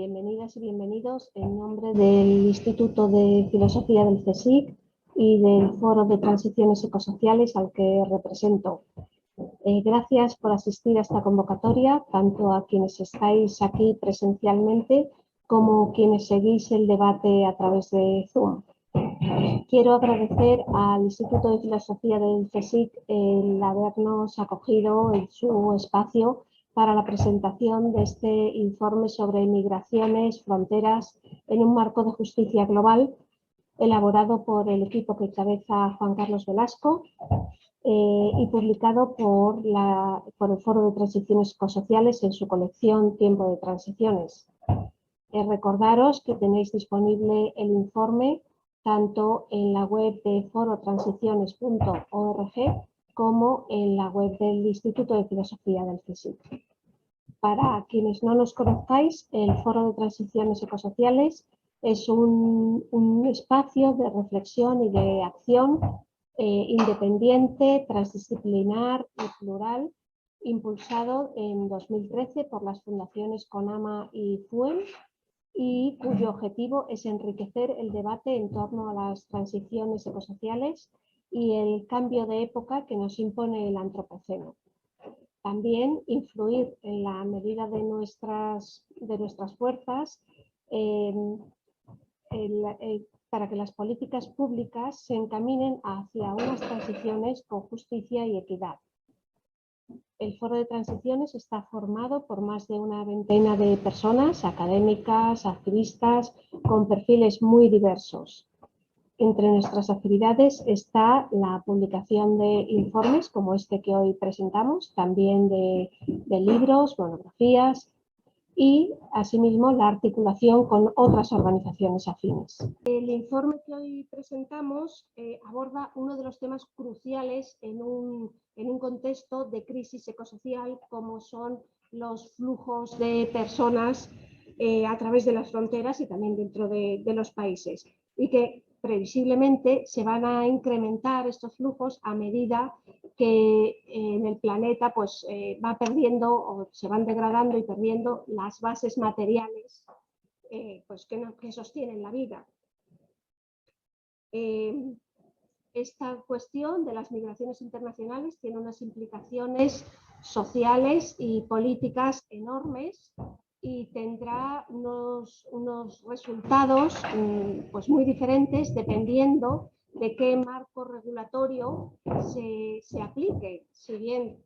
Bienvenidas y bienvenidos en nombre del Instituto de Filosofía del CSIC y del Foro de Transiciones Ecosociales al que represento. Gracias por asistir a esta convocatoria, tanto a quienes estáis aquí presencialmente como quienes seguís el debate a través de Zoom. Quiero agradecer al Instituto de Filosofía del CSIC el habernos acogido en su espacio para la presentación de este informe sobre migraciones, fronteras en un marco de justicia global, elaborado por el equipo que encabeza Juan Carlos Velasco y publicado por el Foro de Transiciones Ecosociales en su colección Tiempo de Transiciones. Recordaros que tenéis disponible el informe tanto en la web de forotransiciones.org como en la web del Instituto de Filosofía del CSIC. Para quienes no nos conozcáis, el Foro de Transiciones Ecosociales es un espacio de reflexión y de acción independiente, transdisciplinar y plural, impulsado en 2013 por las fundaciones CONAMA y FUEM, y cuyo objetivo es enriquecer el debate en torno a las transiciones ecosociales y el cambio de época que nos impone el antropoceno. También influir en la medida de nuestras fuerzas para que las políticas públicas se encaminen hacia unas transiciones con justicia y equidad. El Foro de Transiciones está formado por más de una veintena de personas, académicas, activistas, con perfiles muy diversos. Entre nuestras actividades está la publicación de informes como este que hoy presentamos, también de libros, monografías y, asimismo, la articulación con otras organizaciones afines. El informe que hoy presentamos aborda uno de los temas cruciales en un contexto de crisis ecosocial, como son los flujos de personas a través de las fronteras y también dentro de los países, y que previsiblemente se van a incrementar estos flujos a medida que en el planeta va perdiendo o se van degradando y perdiendo las bases materiales que sostienen la vida. Esta cuestión de las migraciones internacionales tiene unas implicaciones sociales y políticas enormes y tendrá unos resultados muy diferentes dependiendo de qué marco regulatorio se aplique. Si bien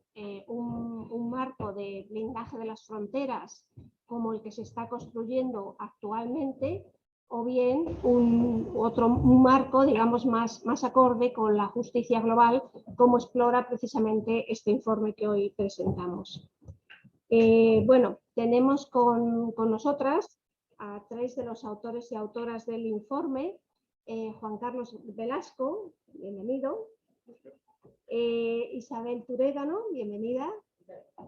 un marco de blindaje de las fronteras como el que se está construyendo actualmente, o bien un marco, digamos, más acorde con la justicia global, como explora precisamente este informe que hoy presentamos. Tenemos con nosotras a tres de los autores y autoras del informe. Juan Carlos Velasco, bienvenido. Isabel Turégano, bienvenida.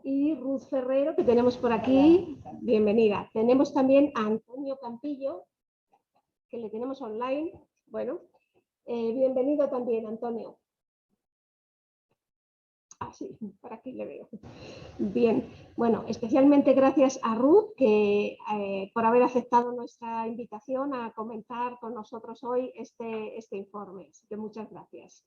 Y Ruth Ferrero, que tenemos por aquí, bienvenida. Tenemos también a Antonio Campillo, que le tenemos online. Bueno, bienvenido también, Antonio. Sí, por aquí le veo. Bien, bueno, especialmente gracias a Ruth por haber aceptado nuestra invitación a comentar con nosotros hoy este informe. Así que muchas gracias.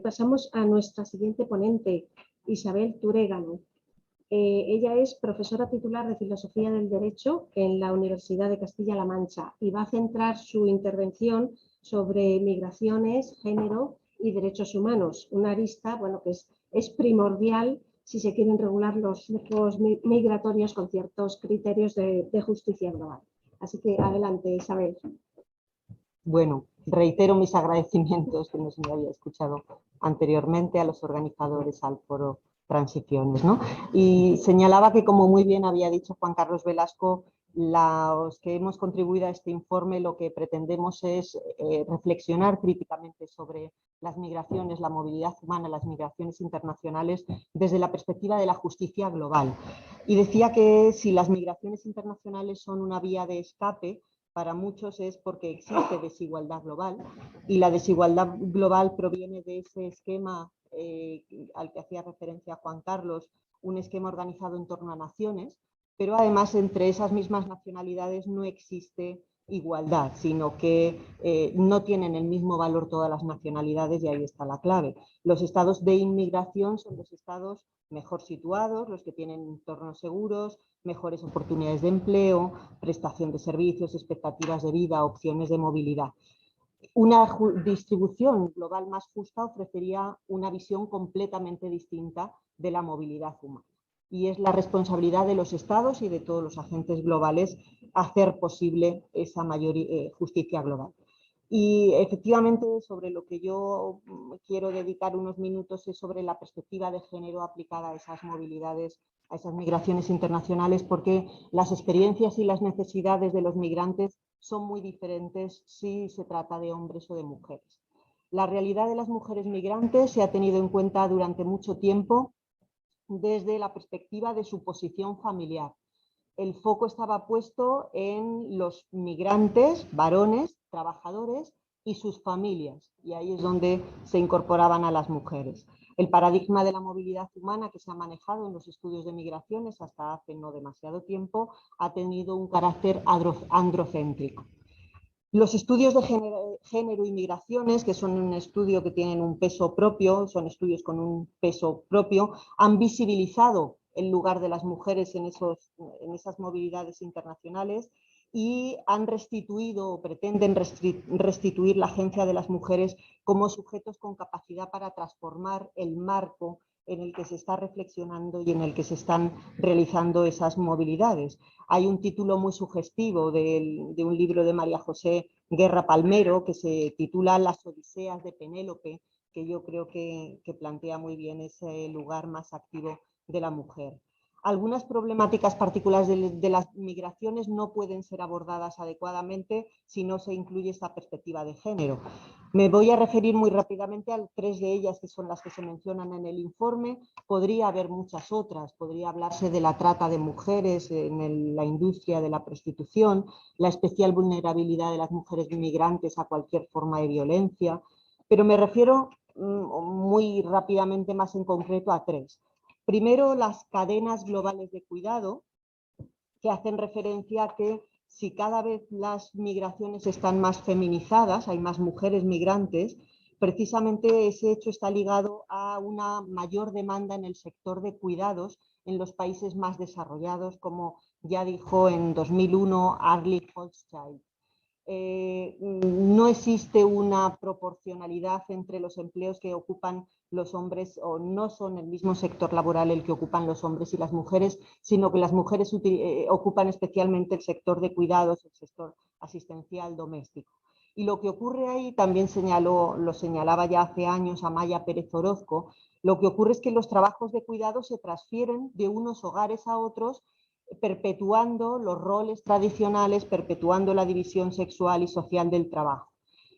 Pasamos a nuestra siguiente ponente, Isabel Turégano. Ella es profesora titular de Filosofía del Derecho en la Universidad de Castilla-La Mancha y va a centrar su intervención sobre migraciones, género y derechos humanos, una arista que es primordial si se quieren regular los flujos migratorios con ciertos criterios de justicia global. Así que adelante, Isabel. Bueno, reitero mis agradecimientos, que no se me había escuchado anteriormente, a los organizadores, al Foro Transiciones, ¿no? Y señalaba que, como muy bien había dicho Juan Carlos Velasco, los que hemos contribuido a este informe lo que pretendemos es reflexionar críticamente sobre las migraciones, la movilidad humana, las migraciones internacionales desde la perspectiva de la justicia global. Y decía que si las migraciones internacionales son una vía de escape, para muchos es porque existe desigualdad global, y la desigualdad global proviene de ese esquema al que hacía referencia Juan Carlos, un esquema organizado en torno a naciones, pero además entre esas mismas nacionalidades no existe igualdad, sino que no tienen el mismo valor todas las nacionalidades, y ahí está la clave. Los estados de inmigración son los estados mejor situados, los que tienen entornos seguros, mejores oportunidades de empleo, prestación de servicios, expectativas de vida, opciones de movilidad. Una distribución global más justa ofrecería una visión completamente distinta de la movilidad humana. Y es la responsabilidad de los estados y de todos los agentes globales hacer posible esa mayor justicia global. Y efectivamente, sobre lo que yo quiero dedicar unos minutos es sobre la perspectiva de género aplicada a esas movilidades, a esas migraciones internacionales, porque las experiencias y las necesidades de los migrantes son muy diferentes si se trata de hombres o de mujeres. La realidad de las mujeres migrantes se ha tenido en cuenta durante mucho tiempo desde la perspectiva de su posición familiar. El foco estaba puesto en los migrantes, varones, trabajadores y sus familias, y ahí es donde se incorporaban a las mujeres. El paradigma de la movilidad humana que se ha manejado en los estudios de migraciones hasta hace no demasiado tiempo ha tenido un carácter androcéntrico. Los estudios de género y migraciones, que son un estudio que tienen un peso propio, son estudios con un peso propio, han visibilizado el lugar de las mujeres en esas movilidades internacionales y han restituido o pretenden restituir la agencia de las mujeres como sujetos con capacidad para transformar el marco en el que se está reflexionando y en el que se están realizando esas movilidades. Hay un título muy sugestivo de un libro de María José Guerra Palmero que se titula Las Odiseas de Penélope, que yo creo que plantea muy bien ese lugar más activo de la mujer. Algunas problemáticas particulares de las migraciones no pueden ser abordadas adecuadamente si no se incluye esta perspectiva de género. Me voy a referir muy rápidamente a 3 de ellas, que son las que se mencionan en el informe. Podría haber muchas otras. Podría hablarse de la trata de mujeres en la industria de la prostitución, la especial vulnerabilidad de las mujeres migrantes a cualquier forma de violencia, pero me refiero muy rápidamente, más en concreto, a 3. Primero, las cadenas globales de cuidado, que hacen referencia a que si cada vez las migraciones están más feminizadas, hay más mujeres migrantes, precisamente ese hecho está ligado a una mayor demanda en el sector de cuidados en los países más desarrollados, como ya dijo en 2001 Arlie Hochschild. No existe una proporcionalidad entre los empleos que ocupan los hombres, o no son el mismo sector laboral el que ocupan los hombres y las mujeres, sino que las mujeres ocupan especialmente el sector de cuidados, el sector asistencial doméstico. Y lo que ocurre ahí, también lo señalaba ya hace años Amaya Pérez Orozco, lo que ocurre es que los trabajos de cuidado se transfieren de unos hogares a otros, perpetuando los roles tradicionales, perpetuando la división sexual y social del trabajo.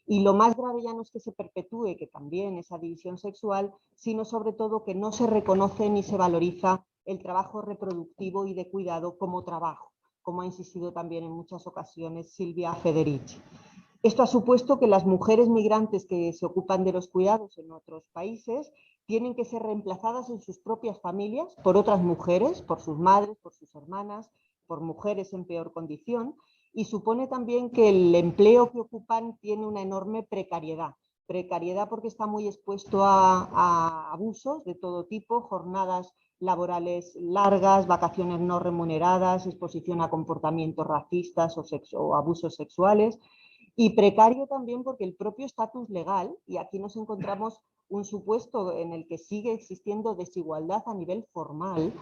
Y lo más grave ya no es que se perpetúe, que también esa división sexual, sino sobre todo que no se reconoce ni se valoriza el trabajo reproductivo y de cuidado como trabajo, como ha insistido también en muchas ocasiones Silvia Federici. Esto ha supuesto que las mujeres migrantes que se ocupan de los cuidados en otros países tienen que ser reemplazadas en sus propias familias por otras mujeres, por sus madres, por sus hermanas, por mujeres en peor condición, y supone también que el empleo que ocupan tiene una enorme precariedad. Precariedad porque está muy expuesto a abusos de todo tipo, jornadas laborales largas, vacaciones no remuneradas, exposición a comportamientos racistas o abusos sexuales. Y precario también porque el propio estatus legal, y aquí nos encontramos un supuesto en el que sigue existiendo desigualdad a nivel formal,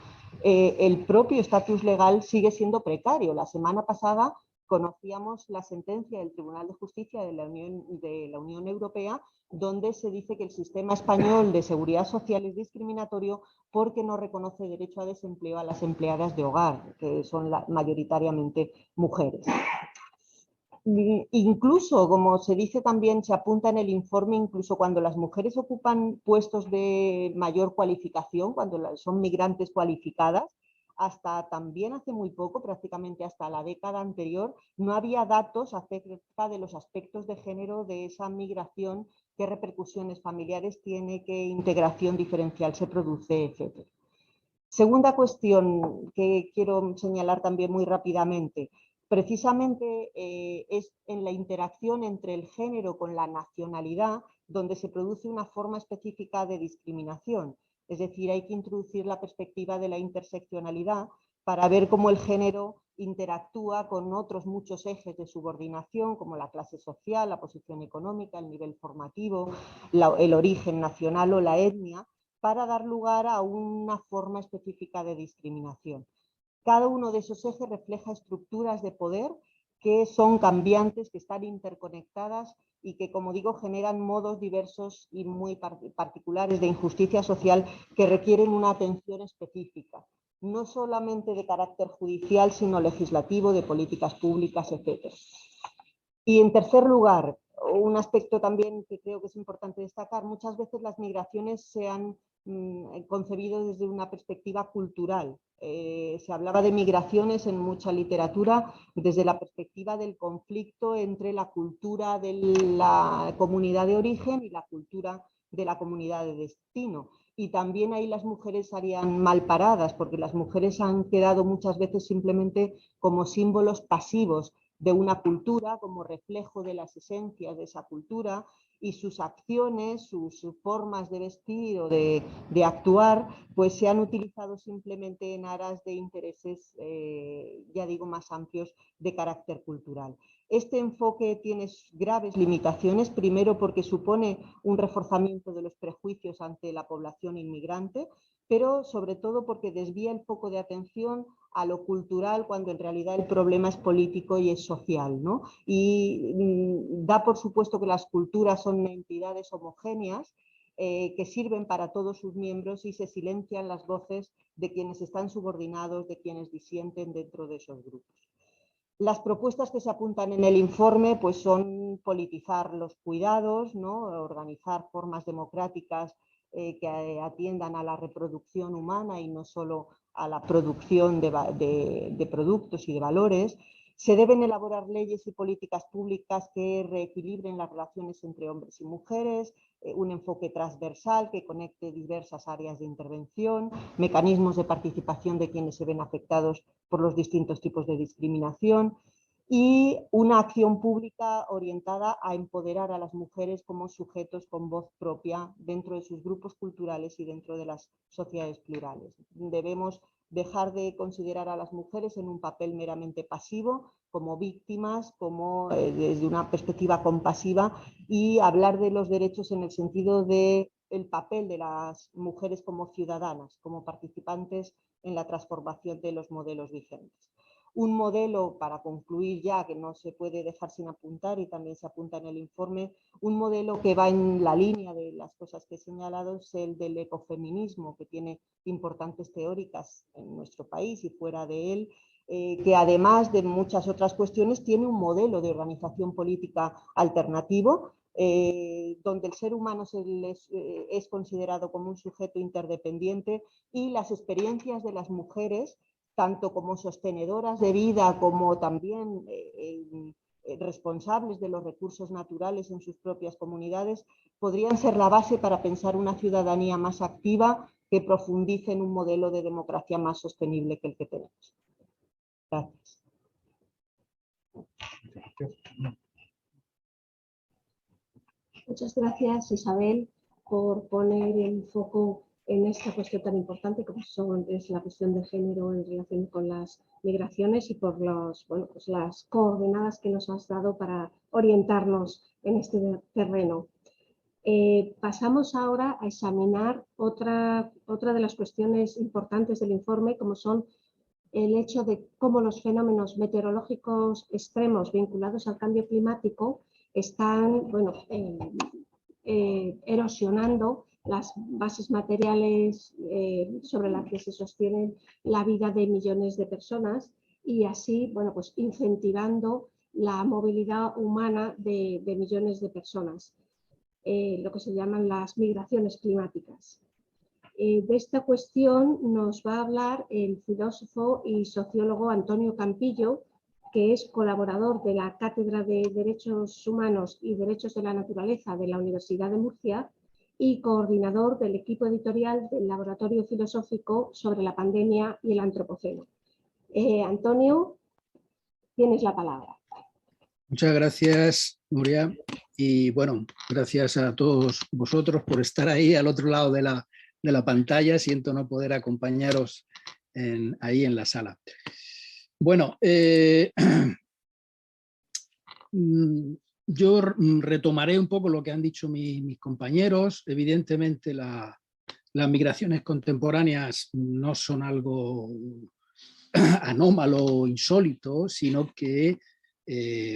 el propio estatus legal sigue siendo precario. La semana pasada conocíamos la sentencia del Tribunal de Justicia de la Unión Europea, donde se dice que el sistema español de seguridad social es discriminatorio porque no reconoce derecho a desempleo a las empleadas de hogar, que son mayoritariamente mujeres. Incluso, como se dice también, se apunta en el informe, incluso cuando las mujeres ocupan puestos de mayor cualificación, cuando son migrantes cualificadas, hasta también hace muy poco, prácticamente hasta la década anterior, no había datos acerca de los aspectos de género de esa migración, qué repercusiones familiares tiene, qué integración diferencial se produce, etc. Segunda cuestión que quiero señalar también muy rápidamente, precisamente es en la interacción entre el género con la nacionalidad donde se produce una forma específica de discriminación. Es decir, hay que introducir la perspectiva de la interseccionalidad para ver cómo el género interactúa con otros muchos ejes de subordinación, como la clase social, la posición económica, el nivel formativo, el origen nacional o la etnia, para dar lugar a una forma específica de discriminación. Cada uno de esos ejes refleja estructuras de poder que son cambiantes, que están interconectadas y que, como digo, generan modos diversos y muy particulares de injusticia social que requieren una atención específica, no solamente de carácter judicial, sino legislativo, de políticas públicas, etc. Y en tercer lugar, un aspecto también que creo que es importante destacar, muchas veces las migraciones se han concebido desde una perspectiva cultural. Se hablaba de migraciones en mucha literatura desde la perspectiva del conflicto entre la cultura de la comunidad de origen y la cultura de la comunidad de destino. Y también ahí las mujeres harían mal paradas, porque las mujeres han quedado muchas veces simplemente como símbolos pasivos de una cultura, como reflejo de las esencias de esa cultura, y sus acciones, sus formas de vestir o de actuar, pues se han utilizado simplemente en aras de intereses, ya digo, más amplios de carácter cultural. Este enfoque tiene graves limitaciones, primero porque supone un reforzamiento de los prejuicios ante la población inmigrante, pero sobre todo porque desvía el foco de atención a lo cultural cuando en realidad el problema es político y es social, ¿no? Y da por supuesto que las culturas son entidades homogéneas que sirven para todos sus miembros y se silencian las voces de quienes están subordinados, de quienes disienten dentro de esos grupos. Las propuestas que se apuntan en el informe pues son politizar los cuidados, ¿no? Organizar formas democráticas que atiendan a la reproducción humana y no solo a la producción de productos y de valores. Se deben elaborar leyes y políticas públicas que reequilibren las relaciones entre hombres y mujeres, un enfoque transversal que conecte diversas áreas de intervención, mecanismos de participación de quienes se ven afectados por los distintos tipos de discriminación y una acción pública orientada a empoderar a las mujeres como sujetos con voz propia dentro de sus grupos culturales y dentro de las sociedades plurales. Debemos dejar de considerar a las mujeres en un papel meramente pasivo, como víctimas, como desde una perspectiva compasiva, y hablar de los derechos en el sentido de el papel de las mujeres como ciudadanas, como participantes en la transformación de los modelos vigentes. Un modelo, para concluir ya, que no se puede dejar sin apuntar y también se apunta en el informe, un modelo que va en la línea de las cosas que he señalado es el del ecofeminismo, que tiene importantes teóricas en nuestro país y fuera de él, que además de muchas otras cuestiones tiene un modelo de organización política alternativo, donde el ser humano es considerado como un sujeto interdependiente y las experiencias de las mujeres, tanto como sostenedoras de vida como también responsables de los recursos naturales en sus propias comunidades, podrían ser la base para pensar una ciudadanía más activa que profundice en un modelo de democracia más sostenible que el que tenemos. Gracias. Muchas gracias, Isabel, por poner el foco en esta cuestión tan importante como es la cuestión de género en relación con las migraciones y por las coordenadas que nos has dado para orientarnos en este terreno. Pasamos ahora a examinar otra de las cuestiones importantes del informe, como son el hecho de cómo los fenómenos meteorológicos extremos vinculados al cambio climático están erosionando las bases materiales sobre las que se sostienen la vida de millones de personas y así pues incentivando la movilidad humana de millones de personas, lo que se llaman las migraciones climáticas. De esta cuestión nos va a hablar el filósofo y sociólogo Antonio Campillo, que es colaborador de la Cátedra de Derechos Humanos y Derechos de la Naturaleza de la Universidad de Murcia y coordinador del equipo editorial del Laboratorio Filosófico sobre la Pandemia y el Antropoceno. Antonio, tienes la palabra. Muchas gracias, Nuria, y bueno, gracias a todos vosotros por estar ahí al otro lado de la pantalla. Siento no poder acompañaros ahí en la sala. Bueno, yo retomaré un poco lo que han dicho mis compañeros. Evidentemente las migraciones contemporáneas no son algo anómalo o insólito, sino que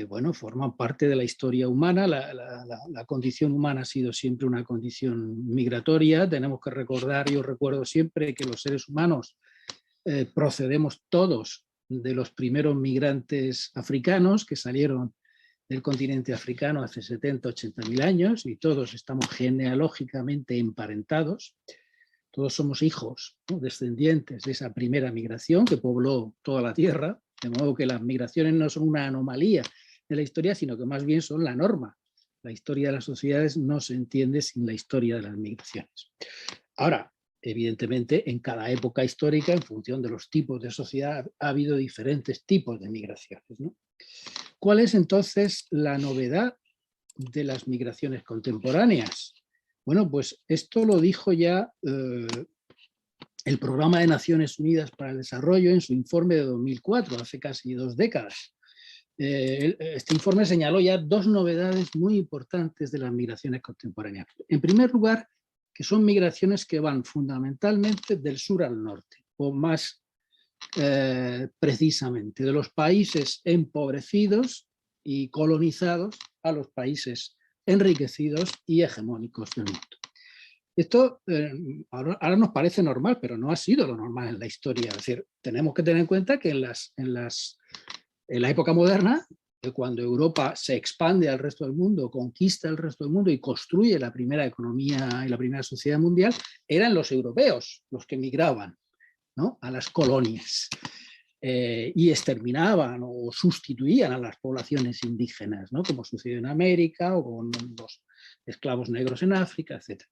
bueno, forman parte de la historia humana. La condición humana ha sido siempre una condición migratoria. Tenemos que recordar, yo recuerdo siempre que los seres humanos procedemos todos de los primeros migrantes africanos que salieron del continente africano hace 70, 80 mil años, y todos estamos genealógicamente emparentados. Todos somos hijos, ¿no?, descendientes de esa primera migración que pobló toda la tierra, de modo que las migraciones no son una anomalía de la historia, sino que más bien son la norma. La historia de las sociedades no se entiende sin la historia de las migraciones. Ahora, evidentemente, en cada época histórica, en función de los tipos de sociedad, ha habido diferentes tipos de migraciones, ¿no? ¿Cuál es entonces la novedad de las migraciones contemporáneas? Bueno, pues esto lo dijo ya el Programa de Naciones Unidas para el Desarrollo en su informe de 2004, hace casi 2 décadas. Este informe señaló ya 2 novedades muy importantes de las migraciones contemporáneas. En primer lugar, que son migraciones que van fundamentalmente del sur al norte, o más precisamente de los países empobrecidos y colonizados a los países enriquecidos y hegemónicos del mundo. Esto ahora nos parece normal, pero no ha sido lo normal en la historia. Es decir, tenemos que tener en cuenta que en la época moderna, cuando Europa se expande al resto del mundo, conquista el resto del mundo y construye la primera economía y la primera sociedad mundial, eran los europeos los que migraban, ¿no?, a las colonias y exterminaban o sustituían a las poblaciones indígenas, ¿no?, como sucedió en América o con los esclavos negros en África, etc.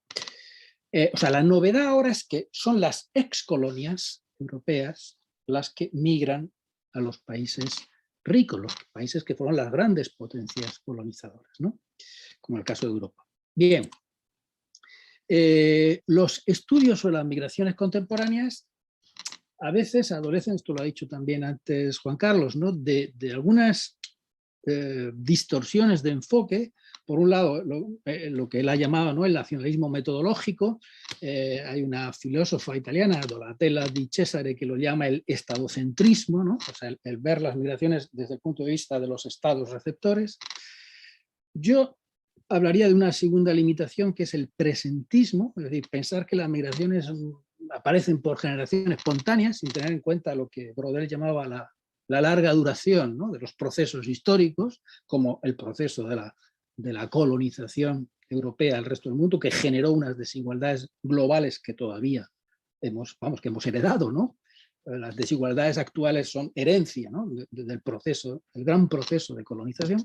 O sea, la novedad ahora es que son las excolonias europeas las que migran a los países ricos, los países que fueron las grandes potencias colonizadoras, ¿no?, como el caso de Europa. Bien, los estudios sobre las migraciones contemporáneas a veces adolecen, esto lo ha dicho también antes Juan Carlos, ¿no?, de algunas distorsiones de enfoque. Por un lado, lo que él ha llamado, ¿no?, el nacionalismo metodológico. Hay una filósofa italiana, Donatella Di Cesare, que lo llama el estadocentrismo, ¿no?, o sea, el ver las migraciones desde el punto de vista de los estados receptores. Yo hablaría de una segunda limitación, que es el presentismo, es decir, pensar que las migraciones aparecen por generación espontánea, sin tener en cuenta lo que Brodel llamaba la larga duración, ¿no?, de los procesos históricos, como el proceso de la colonización europea al resto del mundo, que generó unas desigualdades globales que todavía hemos heredado, ¿no? Las desigualdades actuales son herencia, ¿no?, del proceso, el gran proceso de colonización.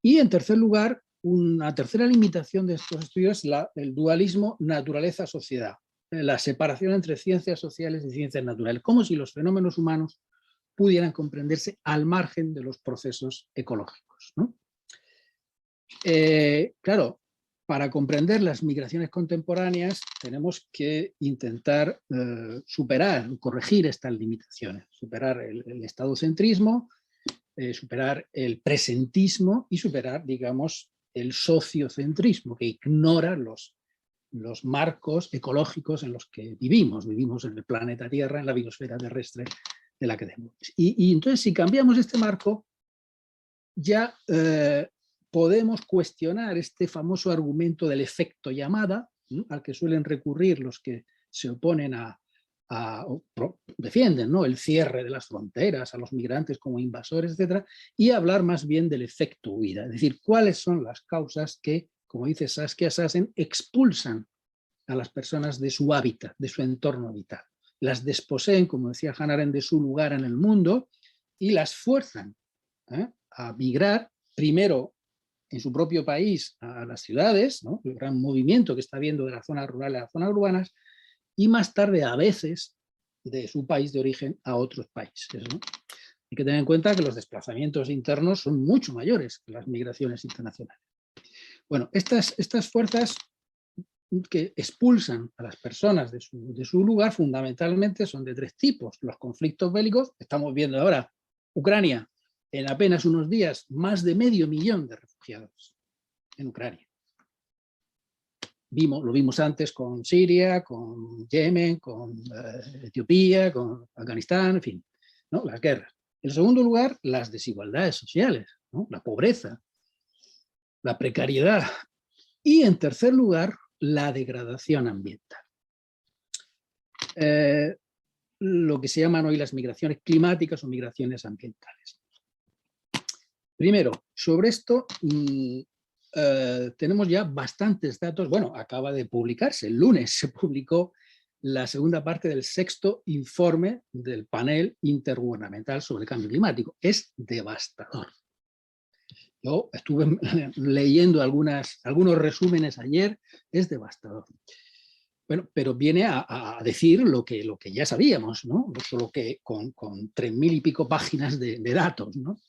Y en tercer lugar, una tercera limitación de estos estudios es el dualismo naturaleza-sociedad, la separación entre ciencias sociales y ciencias naturales, como si los fenómenos humanos pudieran comprenderse al margen de los procesos ecológicos, ¿no? Claro, para comprender las migraciones contemporáneas tenemos que intentar superar, corregir estas limitaciones, superar el estadocentrismo, superar el presentismo y superar, digamos, el sociocentrismo, que ignora los marcos ecológicos en los que vivimos en el planeta Tierra, en la biosfera terrestre de la que tenemos. Y entonces, si cambiamos este marco, ya podemos cuestionar este famoso argumento del efecto llamada, ¿no?, al que suelen recurrir los que se oponen defienden, ¿no?, el cierre de las fronteras, a los migrantes como invasores, etc., y hablar más bien del efecto huida, es decir, cuáles son las causas que, como dice Saskia Sassen, expulsan a las personas de su hábitat, de su entorno vital. Las desposeen, como decía Hannah Arendt, de su lugar en el mundo y las fuerzan a migrar primero en su propio país a las ciudades, ¿no? El gran movimiento que está habiendo de las zonas rurales a las zonas urbanas, y más tarde a veces de su país de origen a otros países, ¿no? Hay que tener en cuenta que los desplazamientos internos son mucho mayores que las migraciones internacionales. Bueno, estas fuerzas que expulsan a las personas de su lugar fundamentalmente son de tres tipos. Los conflictos bélicos, estamos viendo ahora Ucrania, en apenas unos días, más de 500.000 de refugiados en Ucrania. Lo vimos antes con Siria, con Yemen, con Etiopía, con Afganistán, en fin, ¿no? Las guerras. En segundo lugar, las desigualdades sociales, ¿no? La pobreza, la precariedad. Y en tercer lugar, la degradación ambiental. Lo que se llaman hoy las migraciones climáticas o migraciones ambientales. Primero, sobre esto tenemos ya bastantes datos. Bueno, acaba de publicarse, el lunes se publicó la segunda parte del 6º informe del panel intergubernamental sobre el cambio climático. Es devastador. Yo estuve leyendo algunos resúmenes ayer, es devastador. Bueno, pero viene a decir lo que ya sabíamos, ¿no? Solo que con 3.000 y pico páginas de datos, ¿no?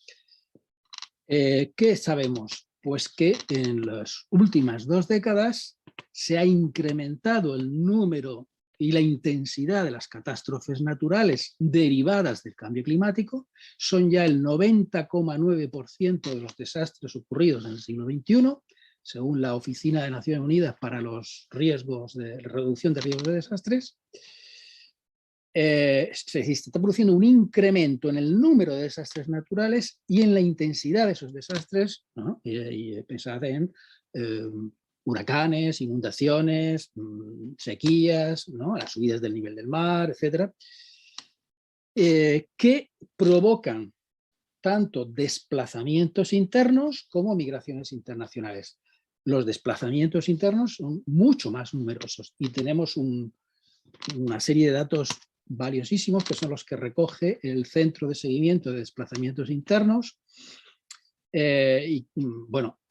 ¿Qué sabemos? Pues que en las últimas 2 décadas se ha incrementado el número y la intensidad de las catástrofes naturales derivadas del cambio climático. Son ya el 90,9% de los desastres ocurridos en el siglo XXI, según la Oficina de Naciones Unidas para los riesgos de reducción de riesgos de desastres. Se está produciendo un incremento en el número de desastres naturales y en la intensidad de esos desastres, ¿no? Y pensad en huracanes, inundaciones, sequías, ¿no? Las subidas del nivel del mar, etc., que provocan tanto desplazamientos internos como migraciones internacionales. Los desplazamientos internos son mucho más numerosos y tenemos una serie de datos valiosísimos que son los que recoge el Centro de Seguimiento de Desplazamientos Internos.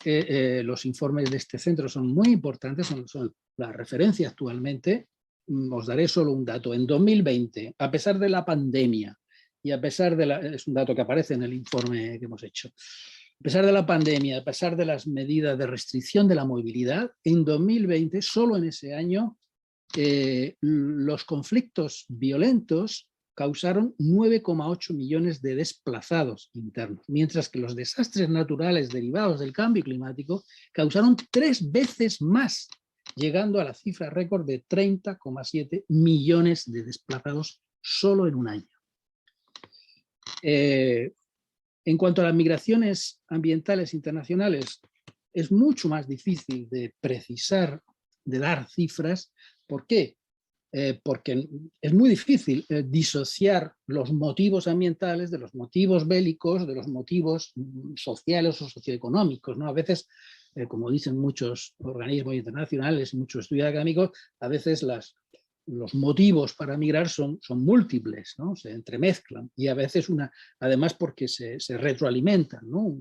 Los informes de este centro son muy importantes, son la referencia actualmente. Os daré solo un dato. En 2020, a pesar de la pandemia, y a pesar de es un dato que aparece en el informe que hemos hecho, a pesar de la pandemia, a pesar de las medidas de restricción de la movilidad, en 2020, solo en ese año, los conflictos violentos causaron 9,8 millones de desplazados internos, mientras que los desastres naturales derivados del cambio climático causaron 3 veces más, llegando a la cifra récord de 30,7 millones de desplazados solo en un año. En cuanto a las migraciones ambientales internacionales, es mucho más difícil de precisar, de dar cifras. ¿Por qué? Porque es muy difícil disociar los motivos ambientales de los motivos bélicos, de los motivos sociales o socioeconómicos, ¿no? A veces, como dicen muchos organismos internacionales y muchos estudios académicos, a veces los motivos para migrar son múltiples, ¿no? Se entremezclan y a veces además porque se retroalimentan, ¿no?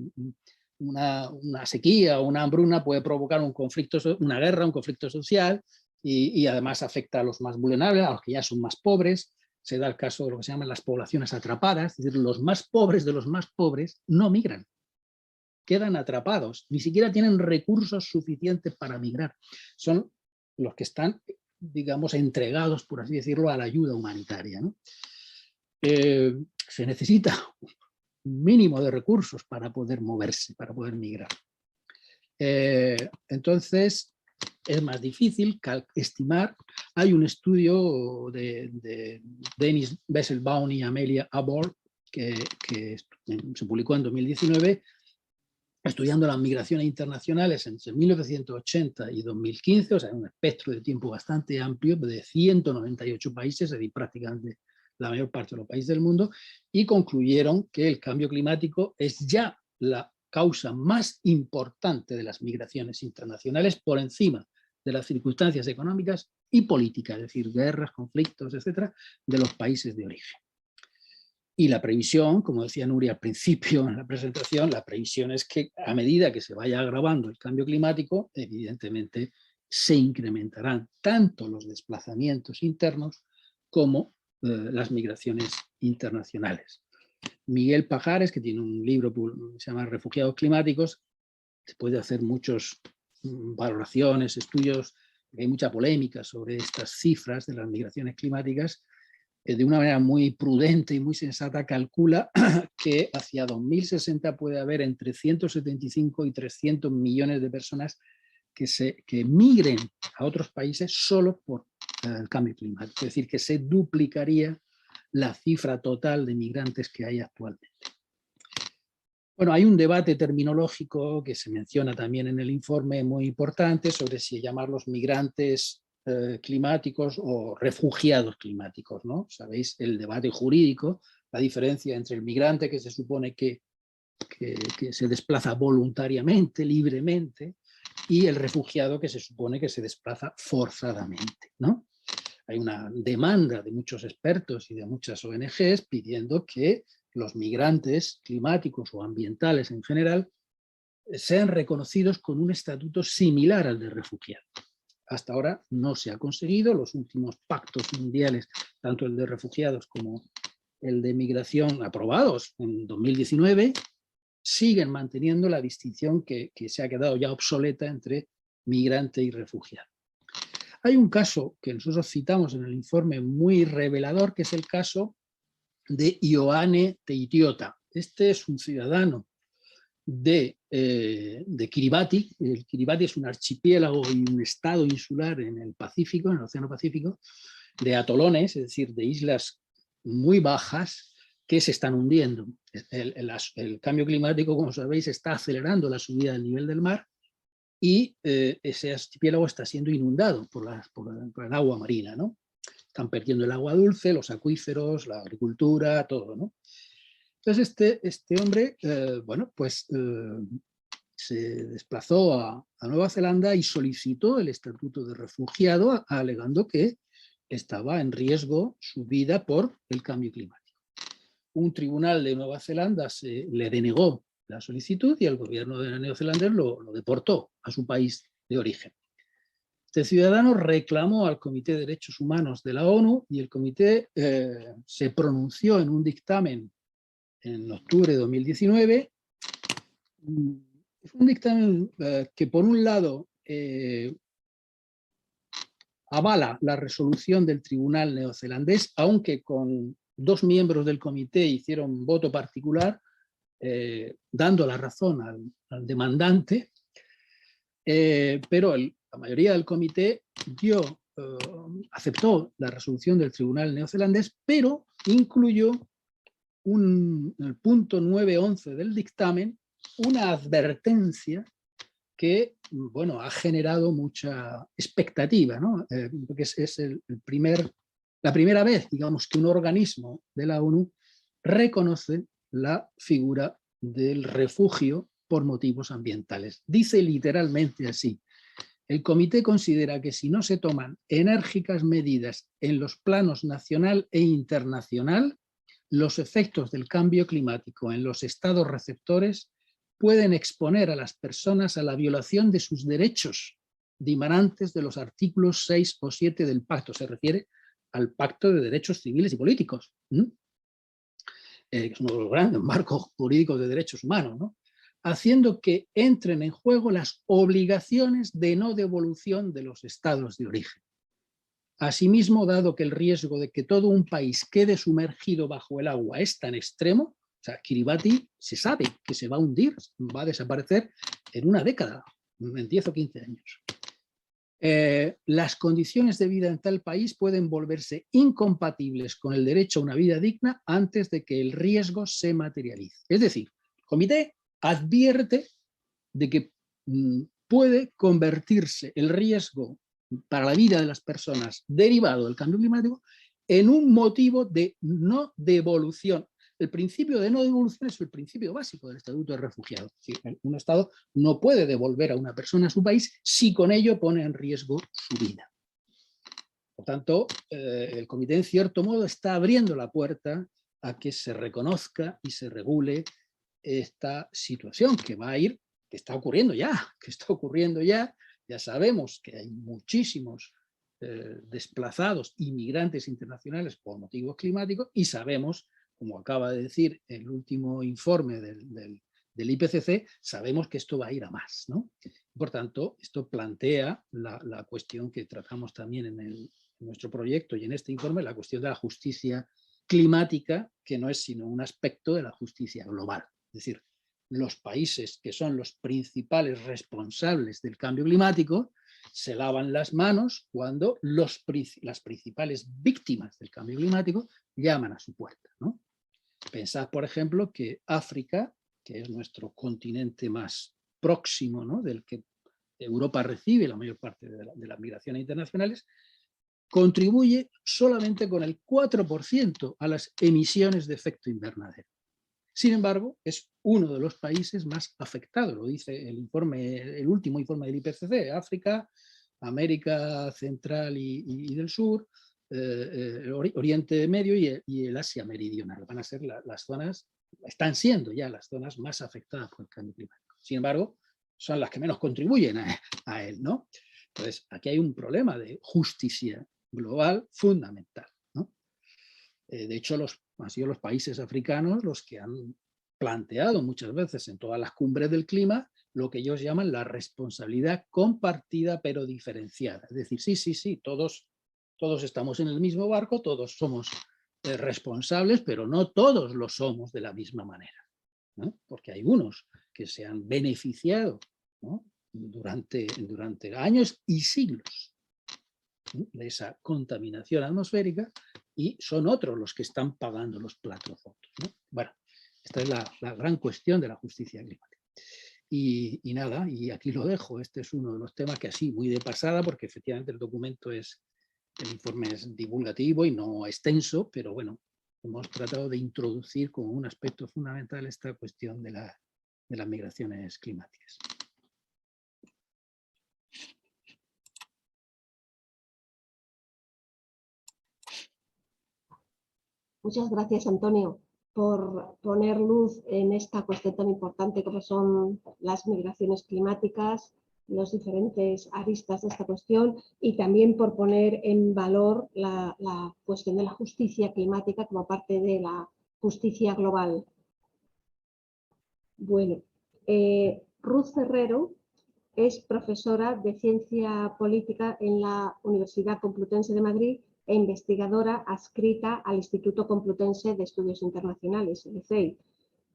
Una sequía o una hambruna puede provocar una guerra, un conflicto social, y además afecta a los más vulnerables, a los que ya son más pobres. Se da el caso de lo que se llaman las poblaciones atrapadas, es decir, los más pobres de los más pobres no migran, quedan atrapados, ni siquiera tienen recursos suficientes para migrar. Son los que están, digamos, entregados, por así decirlo, a la ayuda humanitaria, ¿no? Se necesita un mínimo de recursos para poder moverse, para poder migrar. Entonces, es más difícil estimar. Hay un estudio de Dennis Besselbaum y Amelia Abor que se publicó en 2019, estudiando las migraciones internacionales entre 1980 y 2015, o sea, un espectro de tiempo bastante amplio de 198 países, es decir, prácticamente la mayor parte de los países del mundo, y concluyeron que el cambio climático es ya la causa más importante de las migraciones internacionales por encima de las circunstancias económicas y políticas, es decir, guerras, conflictos, etcétera, de los países de origen. Y la previsión, como decía Nuria al principio en la presentación, la previsión es que a medida que se vaya agravando el cambio climático, evidentemente se incrementarán tanto los desplazamientos internos como las migraciones internacionales. Miguel Pajares, que tiene un libro que se llama Refugiados climáticos, después de hacer muchas valoraciones, estudios, hay mucha polémica sobre estas cifras de las migraciones climáticas, de una manera muy prudente y muy sensata calcula que hacia 2060 puede haber entre 175 y 300 millones de personas que migren a otros países solo por el cambio climático. Es decir, que se duplicaría la cifra total de migrantes que hay actualmente. Bueno, hay un debate terminológico que se menciona también en el informe muy importante sobre si llamarlos migrantes climáticos o refugiados climáticos, ¿no? Sabéis el debate jurídico, la diferencia entre el migrante que se supone que se desplaza voluntariamente, libremente, y el refugiado que se supone que se desplaza forzadamente, ¿no? Hay una demanda de muchos expertos y de muchas ONGs pidiendo que los migrantes climáticos o ambientales en general sean reconocidos con un estatuto similar al de refugiado. Hasta ahora no se ha conseguido. Los últimos pactos mundiales, tanto el de refugiados como el de migración aprobados en 2019, siguen manteniendo la distinción que se ha quedado ya obsoleta entre migrante y refugiado. Hay un caso que nosotros citamos en el informe muy revelador, que es el caso de Ioane Teitiota. Este es un ciudadano de Kiribati. El Kiribati es un archipiélago y un estado insular en el Pacífico, en el Océano Pacífico, de atolones, es decir, de islas muy bajas que se están hundiendo. El cambio climático, como sabéis, está acelerando la subida del nivel del mar y ese archipiélago está siendo inundado por el agua marina, ¿no? Están perdiendo el agua dulce, los acuíferos, la agricultura, todo, ¿no? Entonces este hombre, bueno, pues se desplazó a Nueva Zelanda y solicitó el estatuto de refugiado alegando que estaba en riesgo su vida por el cambio climático. Un tribunal de Nueva Zelanda le denegó la solicitud y el gobierno de neozelandés lo deportó a su país de origen. Este ciudadano reclamó al Comité de Derechos Humanos de la ONU y el comité se pronunció en un dictamen en octubre de 2019. Es un dictamen que por un lado avala la resolución del tribunal neozelandés, aunque con 2 miembros del comité hicieron voto particular, dando la razón al demandante, pero la mayoría del comité aceptó la resolución del tribunal neozelandés, pero incluyó en el punto 9.11 del dictamen una advertencia que, bueno, ha generado mucha expectativa, ¿no? Porque es la primera vez, digamos, que un organismo de la ONU reconoce la figura del refugio por motivos ambientales. Dice literalmente así: el comité considera que si no se toman enérgicas medidas en los planos nacional e internacional, los efectos del cambio climático en los estados receptores pueden exponer a las personas a la violación de sus derechos dimanantes de los artículos 6 o 7 del pacto. Se refiere al Pacto de Derechos Civiles y Políticos, que es uno de los grandes marcos jurídicos de derechos humanos, ¿no? Haciendo que entren en juego las obligaciones de no devolución de los estados de origen. Asimismo, dado que el riesgo de que todo un país quede sumergido bajo el agua es tan extremo, o sea, Kiribati se sabe que se va a hundir, va a desaparecer en una década, en 10 o 15 años. Las condiciones de vida en tal país pueden volverse incompatibles con el derecho a una vida digna antes de que el riesgo se materialice. Es decir, el comité advierte de que puede convertirse el riesgo para la vida de las personas derivado del cambio climático en un motivo de no devolución. El principio de no devolución es el principio básico del Estatuto de Refugiados. Es decir, un Estado no puede devolver a una persona a su país si con ello pone en riesgo su vida. Por tanto, el comité en cierto modo está abriendo la puerta a que se reconozca y se regule esta situación que va a ir, que está ocurriendo ya, ya sabemos que hay muchísimos desplazados, inmigrantes internacionales por motivos climáticos, y sabemos, como acaba de decir el último informe del IPCC, sabemos que esto va a ir a más, ¿no? Por tanto, esto plantea la cuestión que tratamos también en nuestro proyecto y en este informe, la cuestión de la justicia climática, que no es sino un aspecto de la justicia global. Es decir, los países que son los principales responsables del cambio climático se lavan las manos cuando las principales víctimas del cambio climático llaman a su puerta, ¿no? Pensad, por ejemplo, que África, que es nuestro continente más próximo, ¿no?, del que Europa recibe la mayor parte de las migraciones internacionales, contribuye solamente con el 4% a las emisiones de efecto invernadero. Sin embargo, es uno de los países más afectados, lo dice el último informe del IPCC, África, América Central y del Sur, Oriente Medio y el Asia Meridional. Van a ser las zonas, están siendo ya las zonas más afectadas por el cambio climático. Sin embargo, son las que menos contribuyen a él, ¿no? Entonces, aquí hay un problema de justicia global fundamental, ¿no? De hecho, han sido los países africanos los que han planteado muchas veces en todas las cumbres del clima lo que ellos llaman la responsabilidad compartida pero diferenciada. Es decir, sí, todos estamos en el mismo barco, todos somos responsables, pero no todos lo somos de la misma manera, ¿no? Porque hay unos que se han beneficiado, ¿no?, durante años y siglos, ¿no?, de esa contaminación atmosférica, y son otros los que están pagando los platos rotos, ¿no? Bueno, esta es la gran cuestión de la justicia climática. Y nada, y aquí lo dejo. Este es uno de los temas que así, muy de pasada, porque efectivamente el informe es divulgativo y no extenso, pero bueno, hemos tratado de introducir como un aspecto fundamental esta cuestión de las migraciones climáticas. Muchas gracias, Antonio, por poner luz en esta cuestión tan importante como son las migraciones climáticas, los diferentes aristas de esta cuestión, y también por poner en valor la cuestión de la justicia climática como parte de la justicia global. Bueno, Ruth Ferrero es profesora de Ciencia Política en la Universidad Complutense de Madrid e investigadora adscrita al Instituto Complutense de Estudios Internacionales, el ICEI.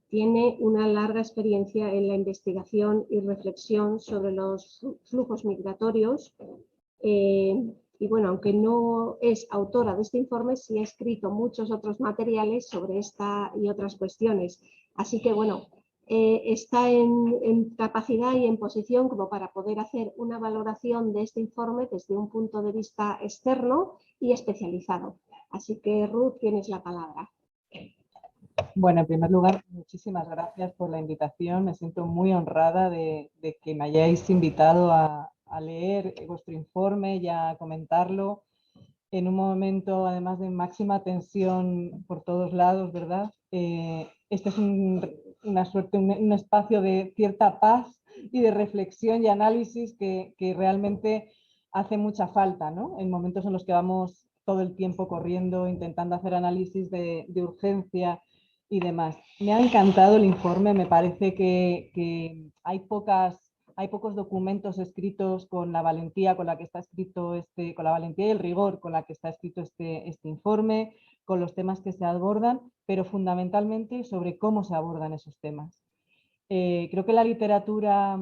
Tiene una larga experiencia en la investigación y reflexión sobre los flujos migratorios y bueno, aunque no es autora de este informe, sí ha escrito muchos otros materiales sobre esta y otras cuestiones. Así que bueno, está en capacidad y en posición como para poder hacer una valoración de este informe desde un punto de vista externo y especializado. Así que, Ruth, tienes la palabra. Bueno, en primer lugar, muchísimas gracias por la invitación. Me siento muy honrada de que me hayáis invitado a leer vuestro informe y a comentarlo en un momento, además, de máxima tensión por todos lados, ¿verdad? Este es un espacio de cierta paz y de reflexión y análisis que realmente hace mucha falta, ¿no?, en momentos en los que vamos todo el tiempo corriendo, intentando hacer análisis de urgencia y demás. Me ha encantado el informe, me parece que hay pocos documentos escritos con la valentía con la que está escrito con la valentía y el rigor con la que está escrito este informe, con los temas que se abordan, pero fundamentalmente sobre cómo se abordan esos temas. Creo que la literatura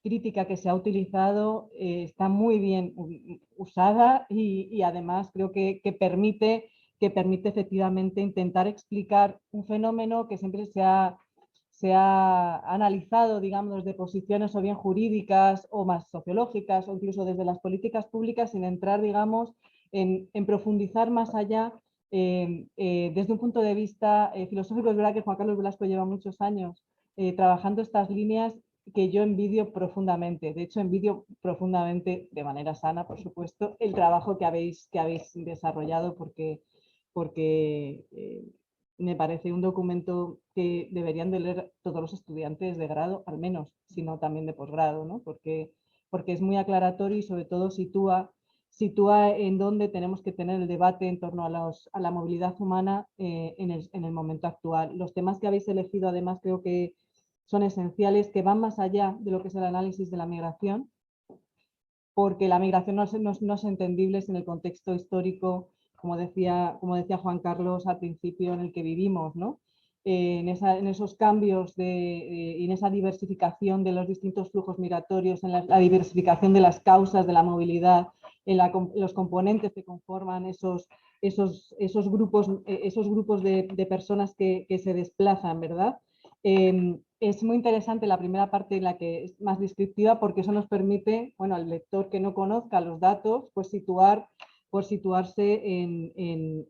crítica que se ha utilizado está muy bien usada y además creo que permite efectivamente intentar explicar un fenómeno que siempre se ha analizado, digamos, desde posiciones o bien jurídicas o más sociológicas o incluso desde las políticas públicas, sin entrar, digamos, en profundizar más allá Desde un punto de vista filosófico, es verdad que Juan Carlos Velasco lleva muchos años trabajando estas líneas que yo envidio profundamente. De hecho, envidio profundamente, de manera sana, por supuesto, el trabajo que habéis desarrollado porque me parece un documento que deberían de leer todos los estudiantes de grado, al menos, sino también de posgrado, ¿no? Porque es muy aclaratorio y sobre todo sitúa en dónde tenemos que tener el debate en torno a la movilidad humana en el momento actual. Los temas que habéis elegido, además, creo que son esenciales, que van más allá de lo que es el análisis de la migración, porque la migración no es entendible sin el contexto histórico, como decía Juan Carlos al principio, en el que vivimos, ¿no? En esos cambios y en esa diversificación de los distintos flujos migratorios, en la diversificación de las causas de la movilidad, en los componentes que conforman esos grupos de personas que se desplazan, ¿verdad? Es muy interesante la primera parte, en la que es más descriptiva, porque eso nos permite, bueno, al lector que no conozca los datos, pues situarse en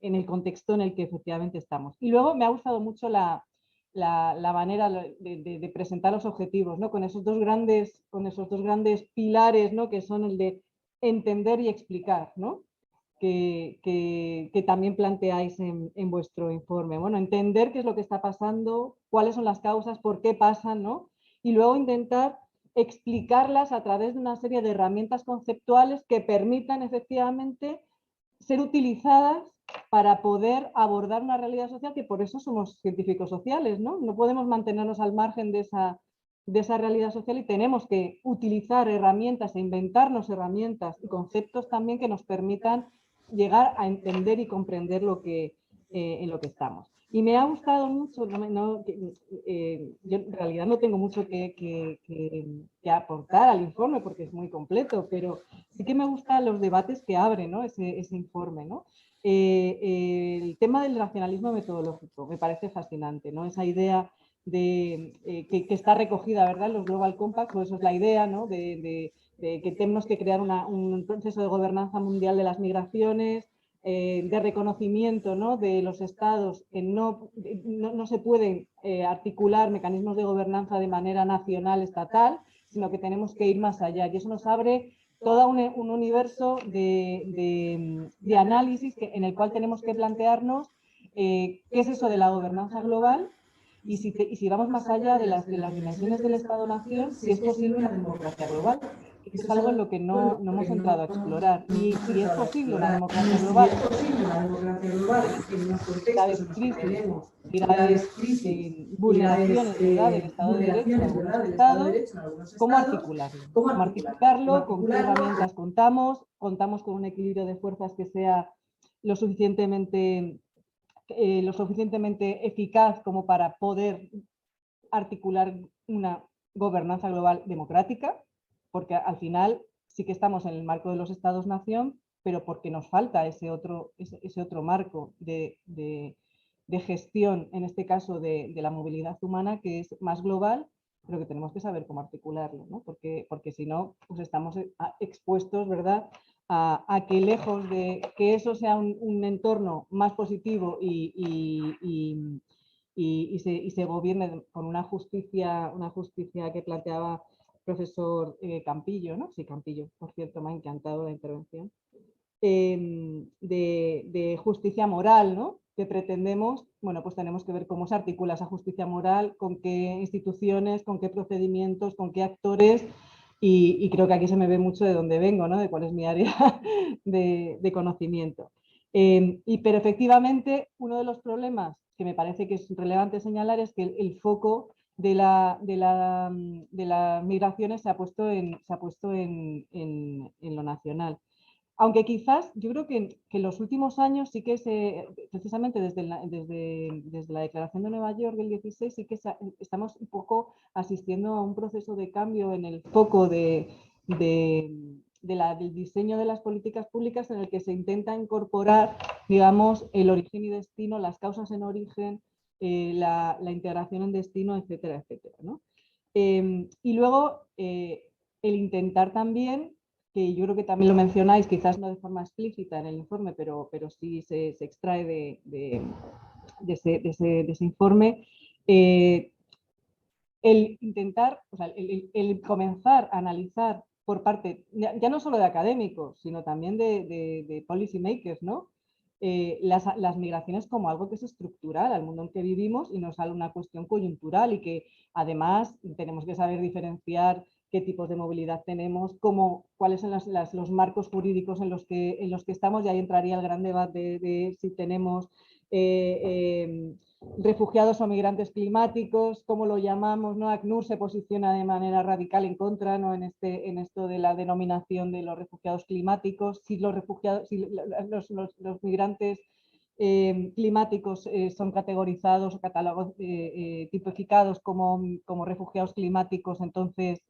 el contexto en el que efectivamente estamos. Y luego me ha gustado mucho la manera de presentar los objetivos, ¿no? Con esos dos grandes pilares, ¿no? Que son el de entender y explicar, ¿no? Que también planteáis en vuestro informe. Bueno, entender qué es lo que está pasando, cuáles son las causas, por qué pasan, ¿no? Y luego intentar explicarlas a través de una serie de herramientas conceptuales que permitan efectivamente ser utilizadas para poder abordar una realidad social, que por eso somos científicos sociales, ¿no? No podemos mantenernos al margen de esa realidad social y tenemos que utilizar herramientas e inventarnos herramientas y conceptos también que nos permitan llegar a entender y comprender en lo que estamos. Y me ha gustado mucho, yo en realidad no tengo mucho que aportar al informe porque es muy completo, pero sí que me gustan los debates que abre, ¿no? ese informe, ¿no? El tema del racionalismo metodológico me parece fascinante, ¿no? Esa idea que está recogida, ¿verdad?, en los Global Compact, pues eso es la idea, ¿no? de que tenemos que crear un proceso de gobernanza mundial de las migraciones, de reconocimiento, ¿no?, de los estados, que no se pueden articular mecanismos de gobernanza de manera nacional, estatal, sino que tenemos que ir más allá. Y eso nos abre todo un universo de análisis en el cual tenemos que plantearnos qué es eso de la gobernanza global y si vamos más allá de las dimensiones del Estado-Nación, si es posible una democracia global. Es algo en lo que no hemos entrado a explorar. Y si es posible una democracia global en unos contextos en los que tenemos graves vulneraciones, ¿verdad?, del Estado de Derecho en algunos estados, ¿cómo articularlo? ¿Cómo articularlo? ¿Con qué herramientas contamos? ¿Contamos con un equilibrio de fuerzas que sea lo suficientemente eficaz como para poder articular una gobernanza global democrática? Porque al final sí que estamos en el marco de los Estados-nación, pero porque nos falta ese otro marco de gestión, en este caso de la movilidad humana, que es más global, pero que tenemos que saber cómo articularlo, ¿no? Porque si no, pues estamos expuestos, ¿verdad?, a que lejos de que eso sea un entorno más positivo y se gobierne con una justicia que planteaba el profesor Campillo, ¿no? Sí, Campillo, por cierto, me ha encantado la intervención, de justicia moral, ¿no?, que pretendemos. Bueno, pues tenemos que ver cómo se articula esa justicia moral, con qué instituciones, con qué procedimientos, con qué actores, y creo que aquí se me ve mucho de dónde vengo, ¿no?, de cuál es mi área de conocimiento. Pero efectivamente, uno de los problemas que me parece que es relevante señalar es que el foco de las migraciones se ha puesto en lo nacional. Aunque quizás yo creo que en los últimos años sí que precisamente desde la Declaración de Nueva York del 16, sí que estamos un poco asistiendo a un proceso de cambio en el foco del diseño de las políticas públicas, en el que se intenta incorporar, digamos, el origen y destino, las causas en origen, la integración en destino, etcétera, etcétera, ¿no? Y luego el intentar también que yo creo que también lo mencionáis, quizás no de forma explícita en el informe, pero sí se extrae de ese informe, el intentar, o sea, el comenzar a analizar por parte, ya no solo de académicos, sino también de policy makers, ¿no? Las migraciones como algo que es estructural al mundo en que vivimos y no es una cuestión coyuntural, y que además tenemos que saber diferenciar qué tipos de movilidad tenemos, cuáles son los marcos jurídicos en los que estamos, y ahí entraría el gran debate de si tenemos refugiados o migrantes climáticos, como lo llamamos, ¿no? ACNUR se posiciona de manera radical en contra, ¿no? en esto de la denominación de los refugiados climáticos. Si los migrantes climáticos son categorizados o catálogos tipificados como refugiados climáticos, entonces,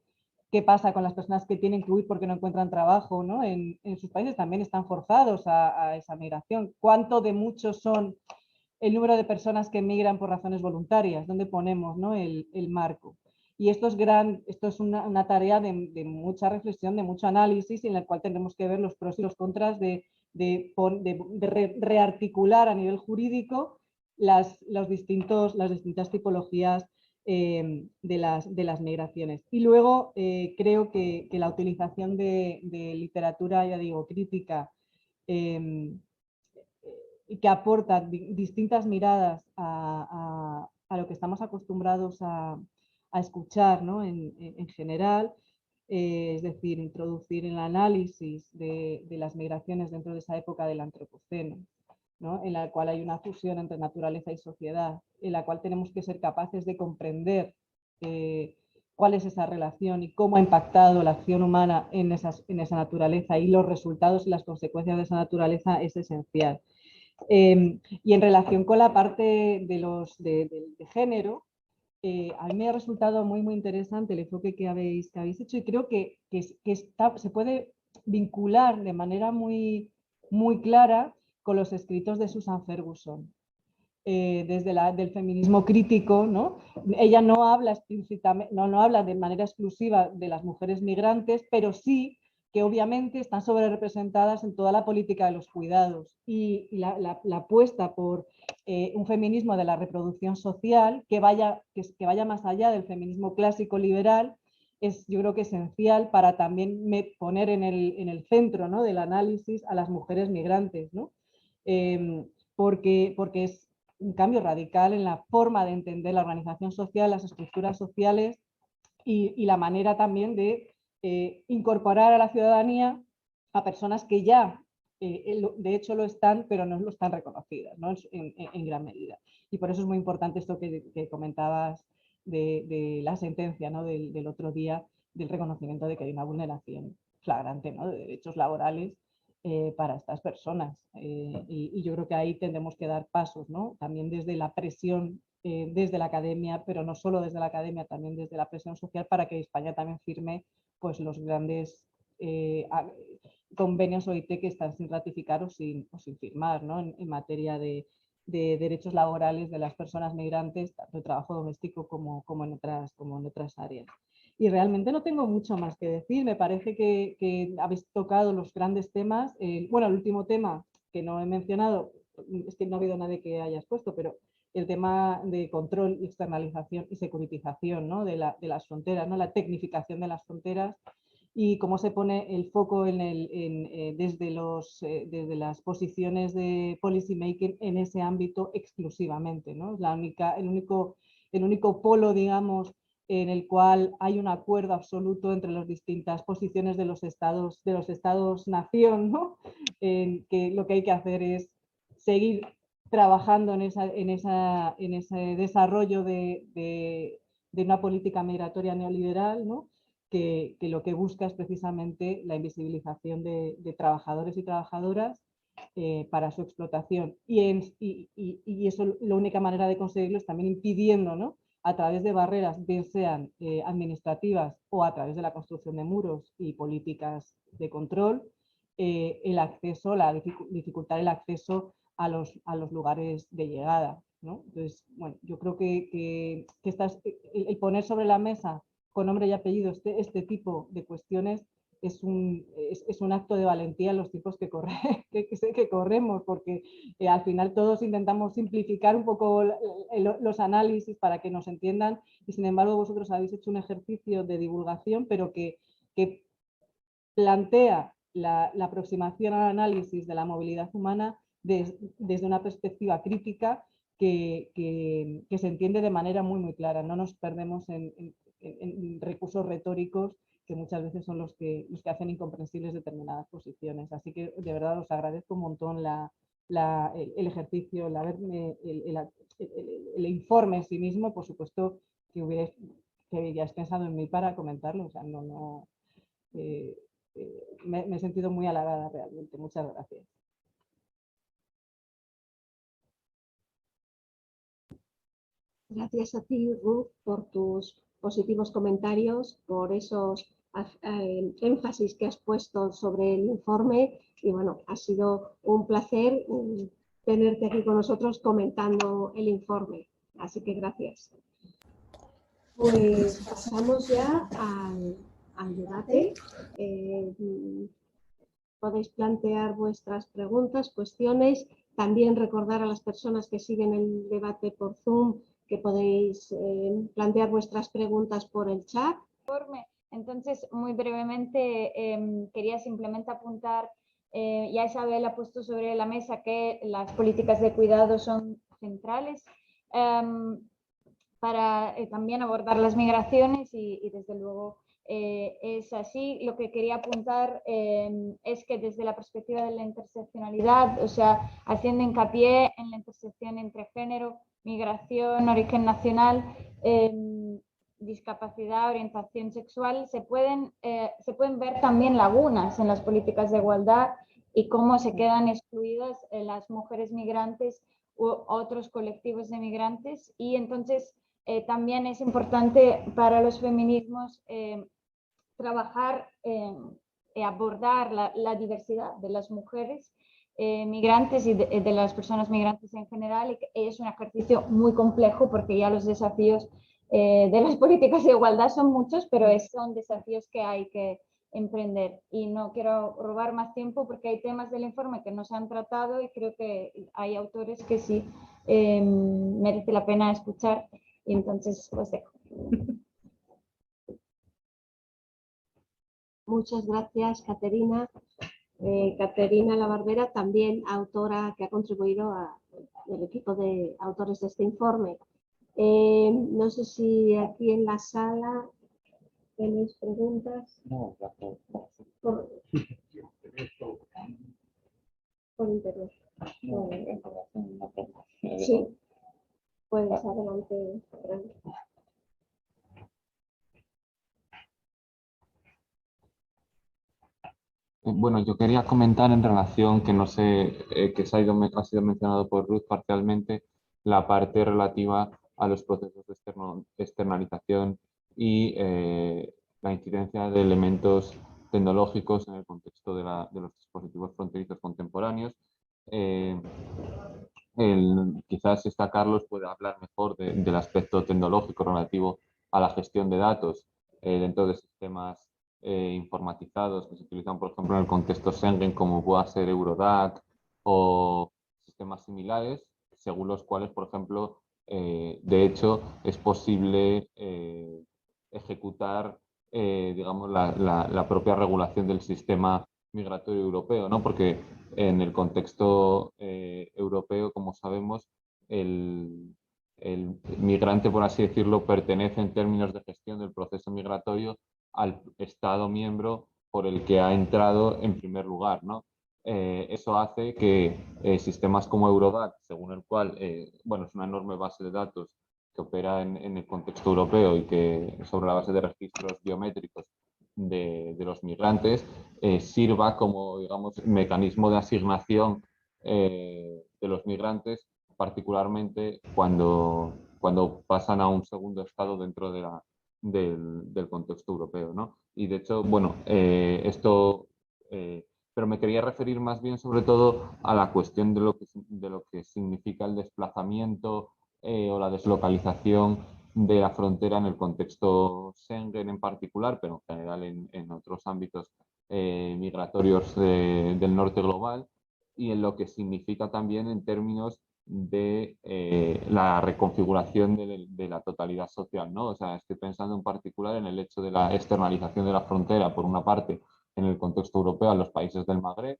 ¿qué pasa con las personas que tienen que huir porque no encuentran trabajo, ¿no? En sus países también están forzados a esa migración. ¿Cuánto de muchos son el número de personas que emigran por razones voluntarias? ¿Dónde ponemos, ¿no? el marco? Y esto es una tarea de mucha reflexión, de mucho análisis, en la cual tendremos que ver los pros y los contras de rearticular a nivel jurídico las distintas tipologías de las migraciones. Y luego creo que la utilización de literatura, ya digo, crítica, y que aporta distintas miradas a lo que estamos acostumbrados a escuchar, ¿no? en general, es decir, introducir el análisis de las migraciones dentro de esa época del antropoceno, ¿no? En la cual hay una fusión entre naturaleza y sociedad, en la cual tenemos que ser capaces de comprender cuál es esa relación y cómo ha impactado la acción humana en esa naturaleza, y los resultados y las consecuencias de esa naturaleza es esencial. Y en relación con la parte de género, a mí me ha resultado muy, muy interesante el enfoque que habéis hecho, y creo que se puede vincular de manera muy, muy clara con los escritos de Susan Ferguson. Desde del feminismo crítico, ¿no? Ella no habla explícitamente, no habla de manera exclusiva de las mujeres migrantes, pero sí que obviamente están sobre representadas en toda la política de los cuidados, y la apuesta por un feminismo de la reproducción social que vaya más allá del feminismo clásico liberal es, yo creo que esencial para también poner en el centro, ¿no? del análisis a las mujeres migrantes, ¿no? Porque es un cambio radical en la forma de entender la organización social, las estructuras sociales, y la manera también de incorporar a la ciudadanía a personas que ya de hecho lo están, pero no lo están reconocidas, ¿no? en gran medida. Y por eso es muy importante esto que comentabas de la sentencia, ¿no? del otro día, del reconocimiento de que hay una vulneración flagrante, ¿no? de derechos laborales para estas personas. Y yo creo que ahí tendremos que dar pasos, ¿no? También desde la presión, desde la academia, pero no solo desde la academia, también desde la presión social, para que España también firme pues, los grandes convenios OIT que están sin ratificar o sin firmar, ¿no? en materia de derechos laborales de las personas migrantes, tanto de trabajo doméstico como en otras áreas. Y realmente no tengo mucho más que decir. Me parece que habéis tocado los grandes temas. Bueno, el último tema que no he mencionado, es que no ha habido nadie que haya expuesto, pero el tema de control, externalización y securitización, ¿no? de las fronteras, ¿no? La tecnificación de las fronteras, y cómo se pone el foco desde las posiciones de policy making en ese ámbito exclusivamente, ¿no? El único polo, digamos, en el cual hay un acuerdo absoluto entre las distintas posiciones de los estados-nación, ¿no? En que lo que hay que hacer es seguir trabajando en ese desarrollo de una política migratoria neoliberal, ¿no? Que lo que busca es precisamente la invisibilización de trabajadores y trabajadoras para su explotación. Y eso, la única manera de conseguirlo es también impidiendo, ¿no? a través de barreras, bien sean administrativas o a través de la construcción de muros y políticas de control, el acceso, dificultar el acceso a los lugares de llegada, ¿no? Entonces, bueno, yo creo que el poner sobre la mesa con nombre y apellido este tipo de cuestiones es un acto de valentía en los tiempos que corremos, porque al final todos intentamos simplificar un poco los análisis para que nos entiendan, y sin embargo vosotros habéis hecho un ejercicio de divulgación, pero que plantea la aproximación al análisis de la movilidad humana desde una perspectiva crítica que se entiende de manera muy clara. No nos perdemos en recursos retóricos que muchas veces son los que hacen incomprensibles determinadas posiciones. Así que de verdad os agradezco un montón el ejercicio, el informe en sí mismo. Por supuesto que hayáis pensado en mí para comentarlo. O sea, me he sentido muy halagada realmente. Muchas gracias. Gracias a ti, Ruth, por tus positivos comentarios, por esos énfasis que has puesto sobre el informe. Y bueno, ha sido un placer tenerte aquí con nosotros comentando el informe. Así que gracias. Pues pasamos ya al debate. Podéis plantear vuestras preguntas, cuestiones. También recordar a las personas que siguen el debate por Zoom que podéis plantear vuestras preguntas por el chat. Entonces, muy brevemente, quería simplemente apuntar, ya Isabel ha puesto sobre la mesa que las políticas de cuidado son centrales para también abordar las migraciones y desde luego es así. Lo que quería apuntar es que desde la perspectiva de la interseccionalidad, o sea, haciendo hincapié en la intersección entre género, migración, origen nacional, discapacidad, orientación sexual, se pueden ver también lagunas en las políticas de igualdad y cómo se quedan excluidas las mujeres migrantes u otros colectivos de migrantes. Y entonces también es importante para los feminismos trabajar, abordar la diversidad de las mujeres migrantes y de las personas migrantes en general. Y es un ejercicio muy complejo porque ya los desafíos de las políticas de igualdad son muchos, pero son desafíos que hay que emprender. Y no quiero robar más tiempo porque hay temas del informe que no se han tratado y creo que hay autores que sí merece la pena escuchar, y entonces os dejo. Muchas gracias, Caterina. Caterina Labarbera, también autora que ha contribuido al equipo de autores de este informe. No sé si aquí en la sala tenéis preguntas. No, gracias. Por internet. No, Sí, pues adelante. Bueno, yo quería comentar en relación, que no sé, que ha sido mencionado por Ruth parcialmente, la parte relativa a los procesos de externalización y la incidencia de elementos tecnológicos en el contexto de los dispositivos fronterizos contemporáneos. Quizás Carlos puede hablar mejor del aspecto tecnológico relativo a la gestión de datos dentro de sistemas informatizados que se utilizan, por ejemplo, en el contexto Schengen, como pueda ser Eurodac o sistemas similares, según los cuales, por ejemplo, de hecho, es posible ejecutar digamos, la propia regulación del sistema migratorio europeo, ¿no? Porque en el contexto europeo, como sabemos, el migrante, por así decirlo, pertenece en términos de gestión del proceso migratorio al Estado miembro por el que ha entrado en primer lugar, ¿no? Eso hace que sistemas como Eurodac, según el cual, bueno, es una enorme base de datos que opera en el contexto europeo y que sobre la base de registros biométricos de los migrantes, sirva como, digamos, mecanismo de asignación de los migrantes, particularmente cuando pasan a un segundo estado dentro del contexto europeo, ¿no? Y de hecho, bueno, pero me quería referir más bien sobre todo a la cuestión de lo que significa el desplazamiento o la deslocalización de la frontera en el contexto Schengen en particular, pero en general en otros ámbitos migratorios del norte global, y en lo que significa también en términos de la reconfiguración de la totalidad social, ¿no? O sea, estoy pensando en particular en el hecho de la externalización de la frontera, por una parte, en el contexto europeo a los países del Magreb,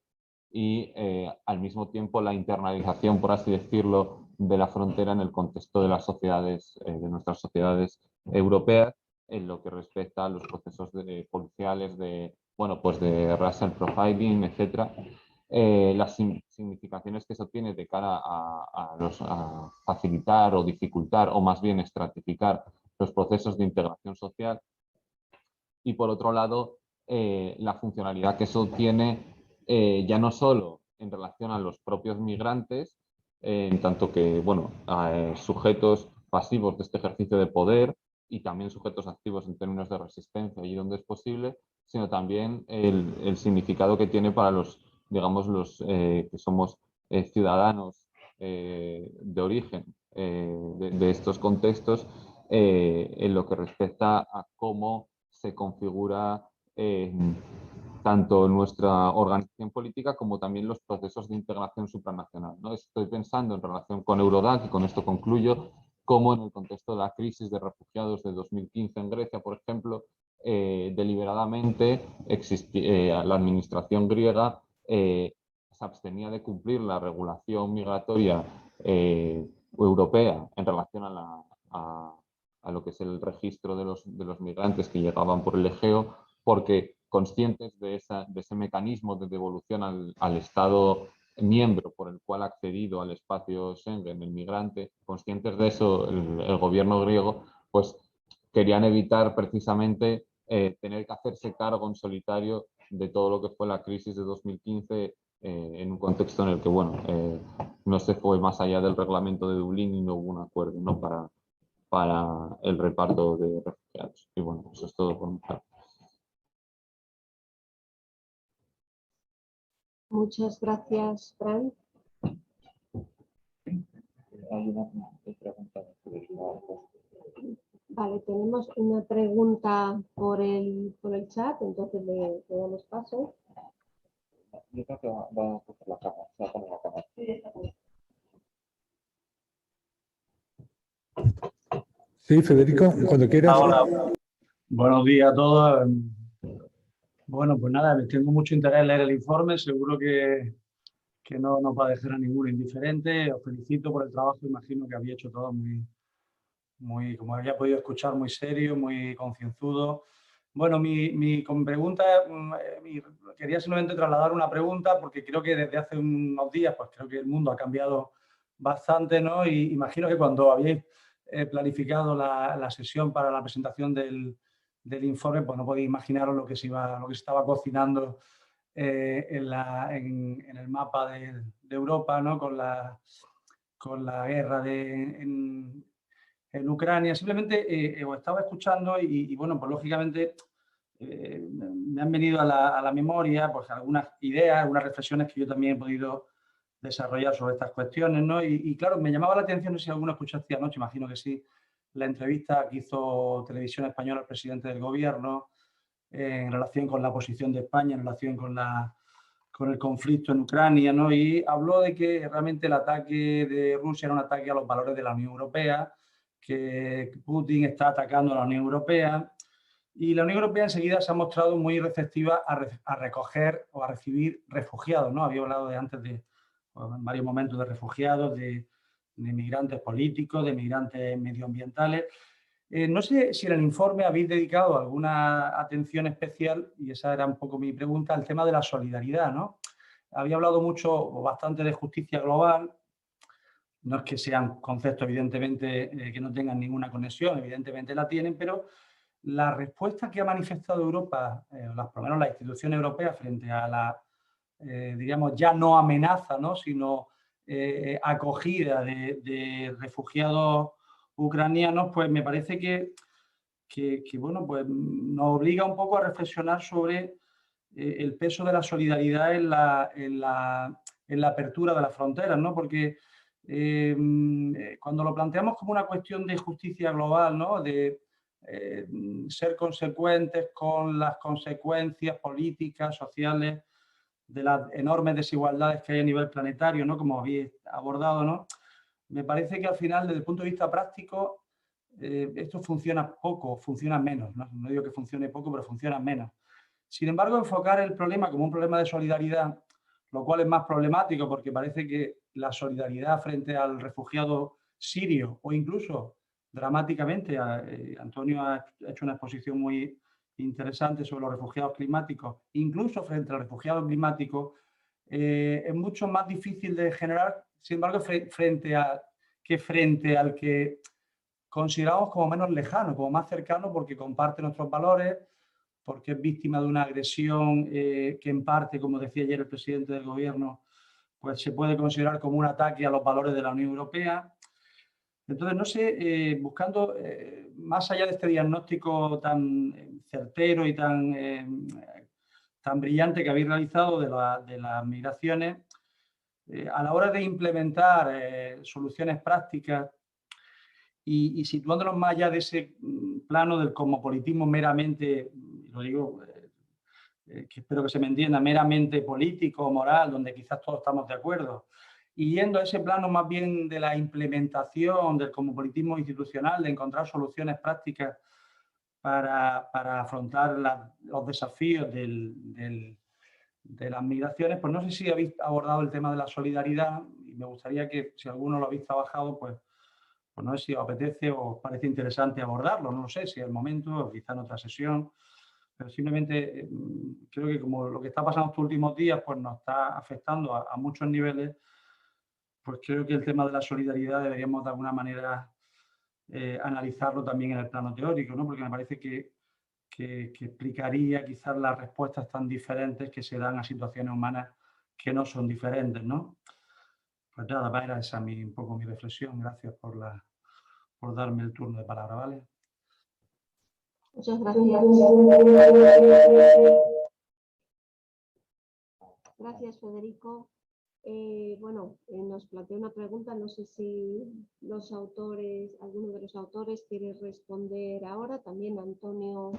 y al mismo tiempo la internalización, por así decirlo, de la frontera en el contexto de las sociedades, de nuestras sociedades europeas, en lo que respecta a los procesos policiales bueno, pues de racial profiling, etcétera. Las significaciones que eso tiene de cara a facilitar o dificultar, o más bien estratificar los procesos de integración social. Y por otro lado, la funcionalidad que eso tiene ya no solo en relación a los propios migrantes, en tanto que, bueno, sujetos pasivos de este ejercicio de poder y también sujetos activos en términos de resistencia y donde es posible, sino también el significado que tiene para los, digamos, los que somos ciudadanos de origen de estos contextos, en lo que respecta a cómo se configura tanto nuestra organización política como también los procesos de integración supranacional, ¿no? Estoy pensando en relación con Eurodac, y con esto concluyo, cómo en el contexto de la crisis de refugiados de 2015 en Grecia, por ejemplo, deliberadamente la administración griega se abstenía de cumplir la regulación migratoria europea en relación a lo que es el registro de los migrantes que llegaban por el Egeo, porque conscientes de ese mecanismo de devolución al Estado miembro por el cual ha accedido al espacio Schengen el migrante, conscientes de eso, el gobierno griego, pues querían evitar precisamente tener que hacerse cargo en solitario de todo lo que fue la crisis de 2015 en un contexto en el que, bueno, no se fue más allá del reglamento de Dublín y no hubo un acuerdo, ¿no?, para el reparto de refugiados. Y bueno, eso es todo por mi parte. Muchas gracias, Fran. Vale, tenemos una pregunta por el chat, entonces le damos paso. Yo creo que va a coger la cámara, se va a poner la cámara. Sí, Federico, cuando quieras. Hola, buenos días a todos. Bueno, pues nada, les tengo mucho interés en leer el informe, seguro que no nos va a dejar a ninguno indiferente. Os felicito por el trabajo, imagino que había hecho todo muy, como había podido escuchar, muy serio, muy concienzudo. Bueno, mi pregunta, quería simplemente trasladar una pregunta, porque creo que desde hace unos días, pues creo que el mundo ha cambiado bastante, ¿no? Y imagino que cuando habéis planificado la sesión para la presentación del informe, pues no podéis imaginaros lo que se estaba cocinando en el mapa de Europa, ¿no?, con la guerra en Ucrania. Simplemente os estaba escuchando y bueno, pues lógicamente me han venido a la memoria pues algunas ideas, algunas reflexiones que yo también he podido desarrollar sobre estas cuestiones, ¿no? Y claro, me llamaba la atención, no sé si alguno escuchaste anoche, imagino que sí, la entrevista que hizo Televisión Española al presidente del gobierno en relación con la posición de España, en relación con el conflicto en Ucrania, ¿no? Y habló de que realmente el ataque de Rusia era un ataque a los valores de la Unión Europea, que Putin está atacando a la Unión Europea, y la Unión Europea enseguida se ha mostrado muy receptiva a recoger o a recibir refugiados, ¿no? Había hablado antes en varios momentos de refugiados, de migrantes políticos, de migrantes medioambientales. No sé si en el informe habéis dedicado alguna atención especial, y esa era un poco mi pregunta, al tema de la solidaridad, ¿no? Había hablado mucho o bastante de justicia global. No es que sean conceptos, evidentemente, que no tengan ninguna conexión, evidentemente la tienen, pero la respuesta que ha manifestado Europa, por lo menos las instituciones europeas, frente a la, digamos, ya no amenaza, ¿no?, sino acogida de refugiados ucranianos, pues me parece que bueno, pues nos obliga un poco a reflexionar sobre el peso de la solidaridad en la apertura de las fronteras, ¿no? Porque cuando lo planteamos como una cuestión de justicia global, ¿no?, de ser consecuentes con las consecuencias políticas, sociales, de las enormes desigualdades que hay a nivel planetario, ¿no? Como habéis abordado, ¿no? Me parece que al final, desde el punto de vista práctico, esto funciona poco, funciona menos, ¿no? No digo que funcione poco, pero funciona menos. Sin embargo, enfocar el problema como un problema de solidaridad, lo cual es más problemático porque parece que la solidaridad frente al refugiado sirio o incluso dramáticamente, Antonio ha hecho una exposición muy interesante sobre los refugiados climáticos, incluso frente al refugiado climático, es mucho más difícil de generar, sin embargo, frente al que consideramos como menos lejano, como más cercano porque comparte nuestros valores, porque es víctima de una agresión que en parte, como decía ayer el presidente del gobierno, pues se puede considerar como un ataque a los valores de la Unión Europea. Entonces, no sé, buscando más allá de este diagnóstico tan certero y tan brillante que habéis realizado de las migraciones, a la hora de implementar soluciones prácticas y situándonos más allá de ese plano del cosmopolitismo meramente, lo digo, que espero que se me entienda, meramente político, moral, donde quizás todos estamos de acuerdo, y yendo a ese plano más bien de la implementación del cosmopolitismo institucional, de encontrar soluciones prácticas para afrontar los desafíos de las migraciones, pues no sé si habéis abordado el tema de la solidaridad y me gustaría que si alguno lo habéis trabajado, pues no sé si os apetece o os parece interesante abordarlo, no lo sé si es el momento o quizá en otra sesión, pero simplemente creo que como lo que está pasando estos últimos días pues nos está afectando a muchos niveles, pues creo que el tema de la solidaridad deberíamos de alguna manera analizarlo también en el plano teórico, ¿no? Porque me parece que explicaría quizás las respuestas tan diferentes que se dan a situaciones humanas que no son diferentes, ¿no? Pues nada, era esa un poco mi reflexión. Gracias por darme el turno de palabra, ¿vale? Muchas gracias. Gracias, Federico. Bueno, nos plantea una pregunta, no sé si alguno de los autores quiere responder ahora, también Antonio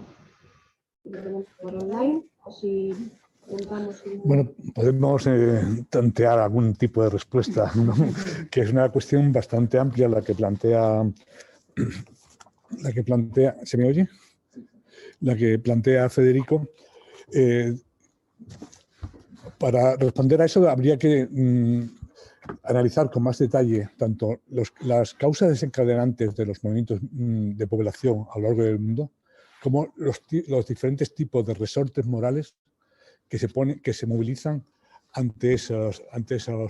por online, o si preguntamos. Bueno, podemos tantear algún tipo de respuesta, ¿no? Que es una cuestión bastante amplia la que plantea, ¿se me oye? La que plantea Federico. Para responder a eso habría que analizar con más detalle tanto las causas desencadenantes de los movimientos de población a lo largo del mundo, como los diferentes tipos de resortes morales que se movilizan ante esos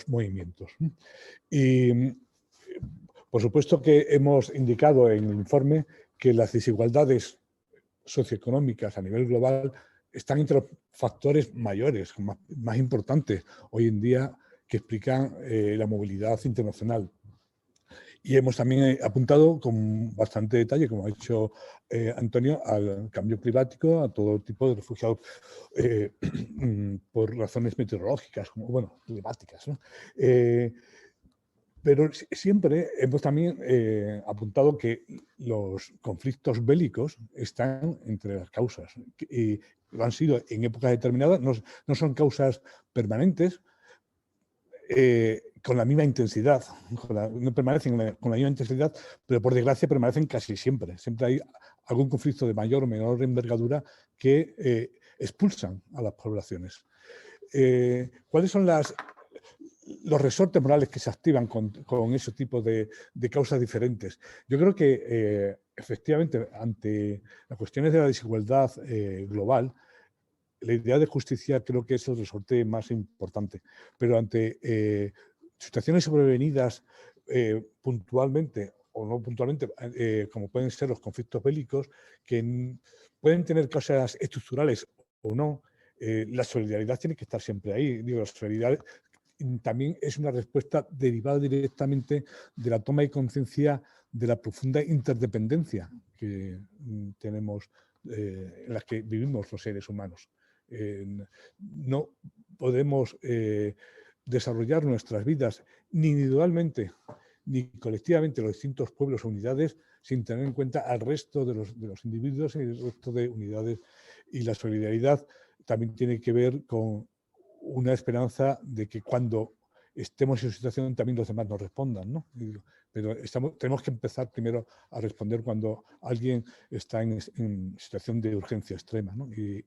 movimientos. Y por supuesto que hemos indicado en el informe que las desigualdades socioeconómicas a nivel global están entre los factores mayores, más importantes hoy en día que explican la movilidad internacional. Y hemos también apuntado con bastante detalle, como ha dicho Antonio, al cambio climático, a todo tipo de refugiados por razones meteorológicas, climáticas, ¿no? Pero siempre hemos también apuntado que los conflictos bélicos están entre las causas y lo han sido en épocas determinadas, no son causas permanentes con la misma intensidad, no permanecen con la misma intensidad, pero por desgracia permanecen casi siempre. Siempre hay algún conflicto de mayor o menor envergadura que expulsan a las poblaciones. ¿Cuáles son los resortes morales que se activan con ese tipo de causas diferentes? Yo creo que efectivamente ante las cuestiones de la desigualdad global, la idea de justicia creo que es el resorte más importante, pero ante situaciones sobrevenidas puntualmente o no puntualmente, como pueden ser los conflictos bélicos, que pueden tener causas estructurales o no, la solidaridad tiene que estar siempre ahí. Digo, la solidaridad también es una respuesta derivada directamente de la toma de conciencia de la profunda interdependencia que tenemos, en la que vivimos los seres humanos. No podemos desarrollar nuestras vidas ni individualmente ni colectivamente los distintos pueblos o unidades, sin tener en cuenta al resto de los individuos y el resto de unidades. Y la solidaridad también tiene que ver con una esperanza de que cuando estemos en situación también los demás nos respondan, ¿no? Pero tenemos que empezar primero a responder cuando alguien está en situación de urgencia extrema, ¿no? Y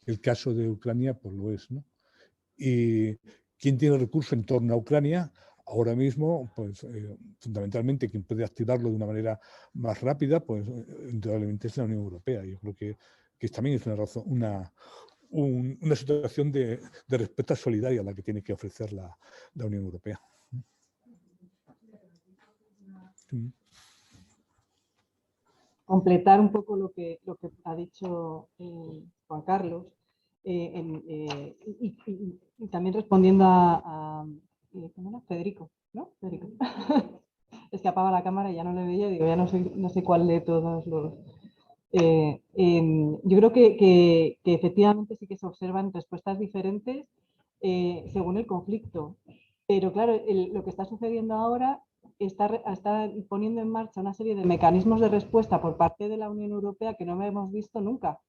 el caso de Ucrania pues lo es, ¿no? Y quien tiene recursos en torno a Ucrania ahora mismo, pues fundamentalmente quien puede activarlo de una manera más rápida, pues indudablemente es la Unión Europea. Yo creo que también es una razón, una situación de respuesta solidaria a la que tiene que ofrecer la Unión Europea. Completar un poco lo que ha dicho Juan Carlos y también respondiendo a ¿cómo era? Federico, ¿no? Federico. Es que apaga la cámara y ya no le veía, digo, ya no sé cuál de todos los... yo creo que efectivamente sí que se observan respuestas diferentes según el conflicto, pero claro, lo que está sucediendo ahora está poniendo en marcha una serie de mecanismos de respuesta por parte de la Unión Europea que no hemos visto nunca.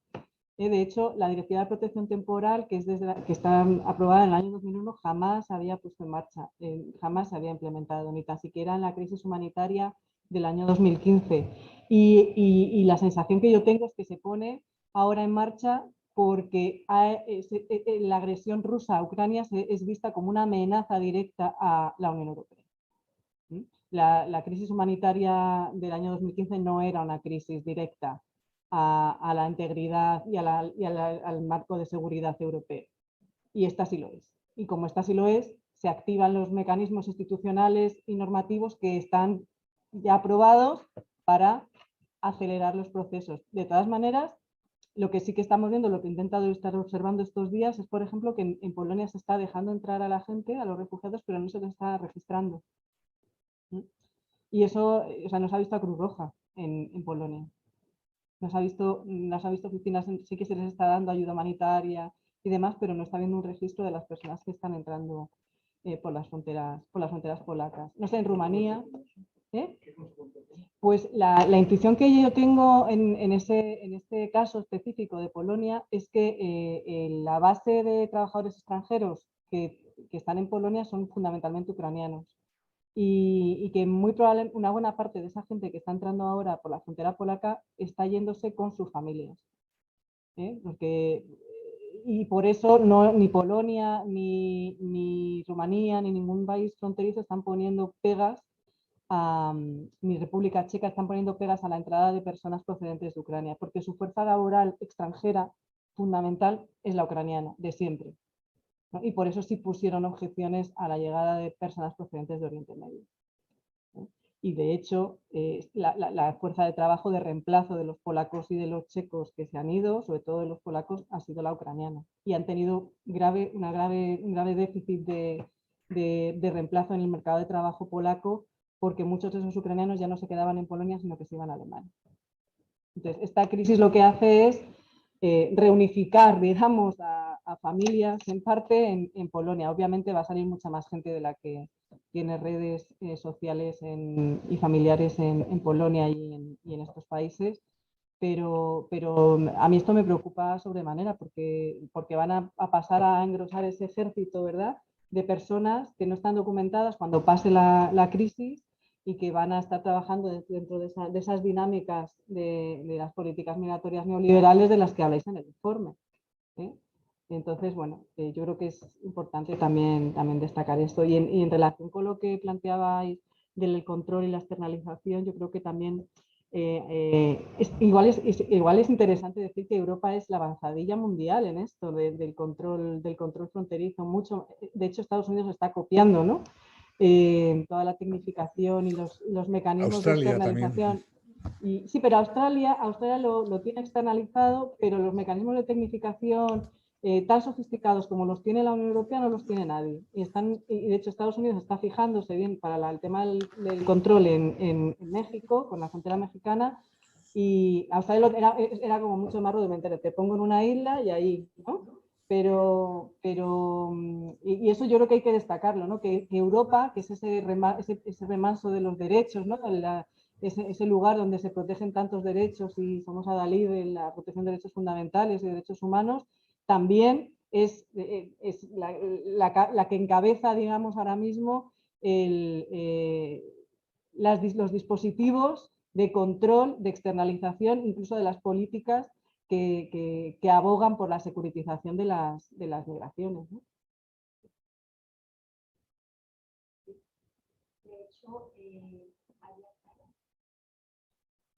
De hecho, la Directiva de Protección Temporal, que está aprobada en el año 2001, jamás se había puesto en marcha, jamás se había implementado, ni tan siquiera en la crisis humanitaria del año 2015. Y la sensación que yo tengo es que se pone ahora en marcha porque la agresión rusa a Ucrania es vista como una amenaza directa a la Unión Europea. La crisis humanitaria del año 2015 no era una crisis directa a la integridad y al marco de seguridad europeo. Y esta sí lo es. Y como esta sí lo es, se activan los mecanismos institucionales y normativos que están ya aprobados para acelerar los procesos. De todas maneras, lo que sí que estamos viendo, lo que he intentado estar observando estos días es, por ejemplo, que en Polonia se está dejando entrar a la gente, a los refugiados, pero no se les está registrando. Y eso, o sea, nos ha visto a Cruz Roja en Polonia. Nos ha visto oficinas, sí que se les está dando ayuda humanitaria y demás, pero no está habiendo un registro de las personas que están entrando por las fronteras polacas. No sé, en Rumanía, pues la intuición que yo tengo en este caso específico de Polonia es que la base de trabajadores extranjeros que están en Polonia son fundamentalmente ucranianos. Y que muy probablemente una buena parte de esa gente que está entrando ahora por la frontera polaca está yéndose con sus familias. Y por eso ni Polonia, ni Rumanía, ni ningún país fronterizo están poniendo pegas, ni República Checa están poniendo pegas a la entrada de personas procedentes de Ucrania, porque su fuerza laboral extranjera fundamental es la ucraniana, de siempre. ¿no? Y por eso sí pusieron objeciones a la llegada de personas procedentes de Oriente Medio. ¿no? Y de hecho, la fuerza de trabajo de reemplazo de los polacos y de los checos que se han ido, sobre todo de los polacos, ha sido la ucraniana. Y han tenido un grave déficit de reemplazo en el mercado de trabajo polaco, porque muchos de esos ucranianos ya no se quedaban en Polonia, sino que se iban a Alemania. Entonces, esta crisis lo que hace es reunificar, digamos, a familias en parte en Polonia. Obviamente va a salir mucha más gente de la que tiene redes sociales y familiares en Polonia y en estos países, pero a mí esto me preocupa sobremanera porque van a pasar a engrosar ese ejército, ¿verdad?, de personas que no están documentadas cuando pase la crisis y que van a estar trabajando dentro de esas dinámicas de las políticas migratorias neoliberales de las que habláis en el informe. Entonces, bueno, yo creo que es importante también destacar esto. Y en relación con lo que planteabais del control y la externalización, yo creo que también igual es interesante decir que Europa es la avanzadilla mundial en esto del control fronterizo. De hecho, Estados Unidos está copiando, ¿no? Toda la tecnificación y los mecanismos Australia de externalización. Sí, pero Australia lo tiene externalizado, pero los mecanismos de tecnificación tan sofisticados como los tiene la Unión Europea no los tiene nadie. Y de hecho Estados Unidos está fijándose bien para el tema del control en México, con la frontera mexicana, y Australia era como mucho más rudimentario. Te pongo en una isla y ahí, ¿no? y eso yo creo que hay que destacarlo, ¿no? Que Europa, que es ese remanso de los derechos, ¿no? Ese lugar donde se protegen tantos derechos y somos adalid de la protección de derechos fundamentales y derechos humanos, también es la que encabeza, digamos, ahora mismo los dispositivos de control, de externalización, incluso de las políticas que abogan por la securitización de las migraciones, ¿no?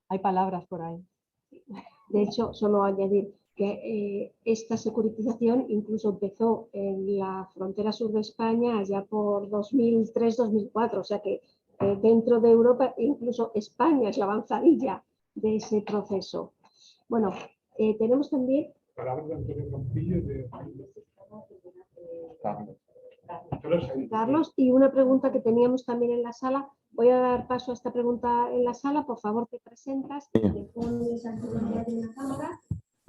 Hay palabras por ahí. De hecho, solo añadir que esta securitización incluso empezó en la frontera sur de España allá por 2003-2004, o sea que dentro de Europa incluso España es la avanzadilla de ese proceso. Bueno, tenemos también... Palabras de Antonio Campillo de Carlos, y una pregunta que teníamos también en la sala. Voy a dar paso a esta pregunta en la sala. Por favor, te presentas, te pones al frente de la cámara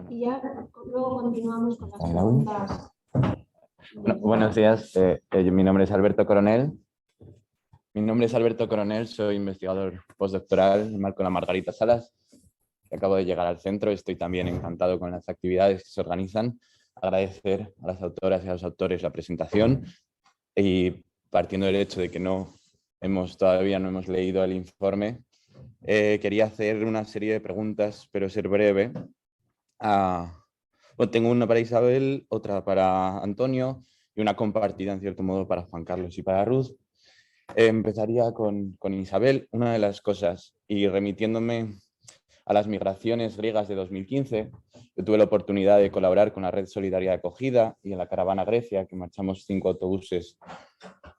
y ya luego continuamos con las preguntas. Buenos días, mi nombre es Alberto Coronel. Soy investigador postdoctoral en el marco de la Margarita Salas. Acabo de llegar al centro, estoy también encantado con las actividades que se organizan. Agradecer a las autoras y a los autores la presentación y partiendo del hecho de que todavía no hemos leído el informe, quería hacer una serie de preguntas, pero ser breve. Tengo una para Isabel, otra para Antonio y una compartida en cierto modo para Juan Carlos y para Ruth. Empezaría con Isabel. Una de las cosas, y remitiéndome a las migraciones griegas de 2015, yo tuve la oportunidad de colaborar con la Red Solidaria de Acogida y en la caravana Grecia, que marchamos 5 autobuses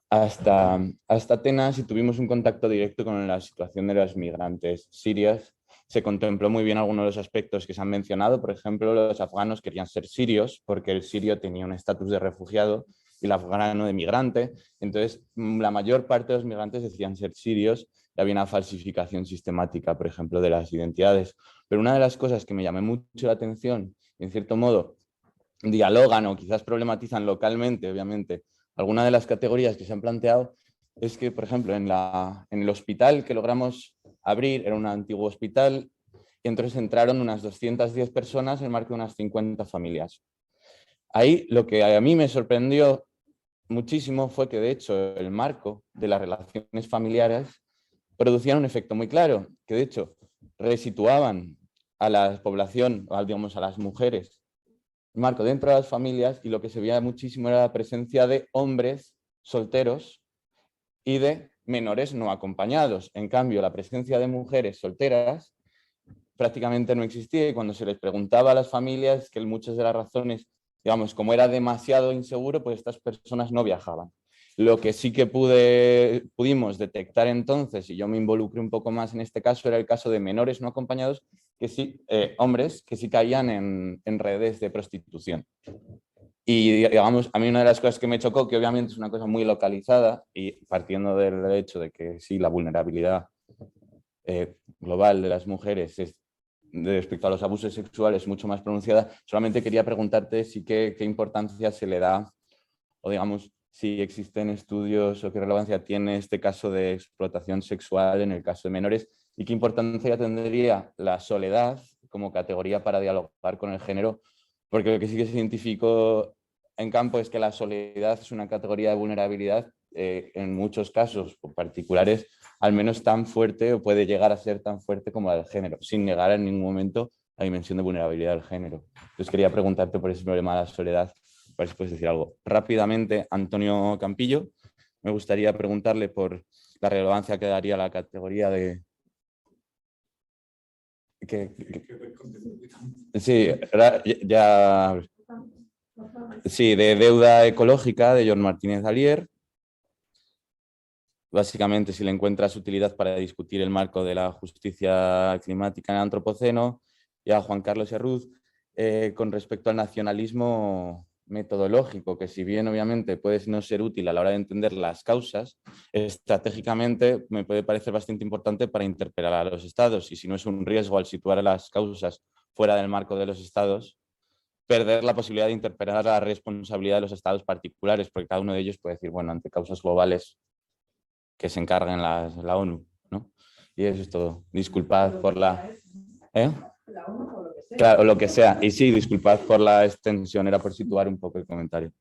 hasta Atenas y tuvimos un contacto directo con la situación de las migrantes sirias. Se contempló muy bien algunos de los aspectos que se han mencionado. Por ejemplo, los afganos querían ser sirios porque el sirio tenía un estatus de refugiado y el afgano de migrante. Entonces, la mayor parte de los migrantes decían ser sirios y había una falsificación sistemática, por ejemplo, de las identidades. Pero una de las cosas que me llamó mucho la atención, y en cierto modo dialogan o quizás problematizan localmente, obviamente, algunas de las categorías que se han planteado, es que, por ejemplo, en el hospital que logramos abrir, era un antiguo hospital, y entonces entraron unas 210 personas en el marco de unas 50 familias. Ahí lo que a mí me sorprendió muchísimo fue que, de hecho, el marco de las relaciones familiares producían un efecto muy claro, que de hecho resituaban a la población, digamos a las mujeres, marco dentro de las familias, y lo que se veía muchísimo era la presencia de hombres solteros y de menores no acompañados. En cambio, la presencia de mujeres solteras prácticamente no existía y cuando se les preguntaba a las familias que muchas de las razones, digamos, como era demasiado inseguro, pues estas personas no viajaban. Lo que sí que pudimos detectar entonces, y yo me involucré un poco más en este caso, era el caso de menores no acompañados, que sí, hombres que sí caían en redes de prostitución. Y digamos, a mí una de las cosas que me chocó, que obviamente es una cosa muy localizada, y partiendo del hecho de que sí, la vulnerabilidad global de las mujeres es, respecto a los abusos sexuales, mucho más pronunciada, solamente quería preguntarte si qué importancia se le da, o digamos, si existen estudios o qué relevancia tiene este caso de explotación sexual en el caso de menores y qué importancia tendría la soledad como categoría para dialogar con el género, porque lo que sí que se identificó en campo es que la soledad es una categoría de vulnerabilidad en muchos casos particulares al menos tan fuerte o puede llegar a ser tan fuerte como la del género, sin negar en ningún momento la dimensión de vulnerabilidad del género. Entonces quería preguntarte por ese problema de la soledad, para ver si puedes decir algo. Rápidamente, Antonio Campillo, me gustaría preguntarle por la relevancia que daría la categoría de... Sí, ya... Sí, de deuda ecológica de John Martínez Alier. Básicamente, si le encuentras utilidad para discutir el marco de la justicia climática en el antropoceno, y a Juan Carlos y a Ruth, con respecto al nacionalismo metodológico, que si bien obviamente puede no ser útil a la hora de entender las causas, estratégicamente me puede parecer bastante importante para interpelar a los estados, y si no es un riesgo al situar las causas fuera del marco de los estados, perder la posibilidad de interpretar la responsabilidad de los estados particulares, porque cada uno de ellos puede decir, bueno, ante causas globales que se encarguen la ONU, ¿no? Y eso es todo. Disculpad por la... ¿Eh? Claro, lo que sea. Y sí, disculpad por la extensión, era por situar un poco el comentario.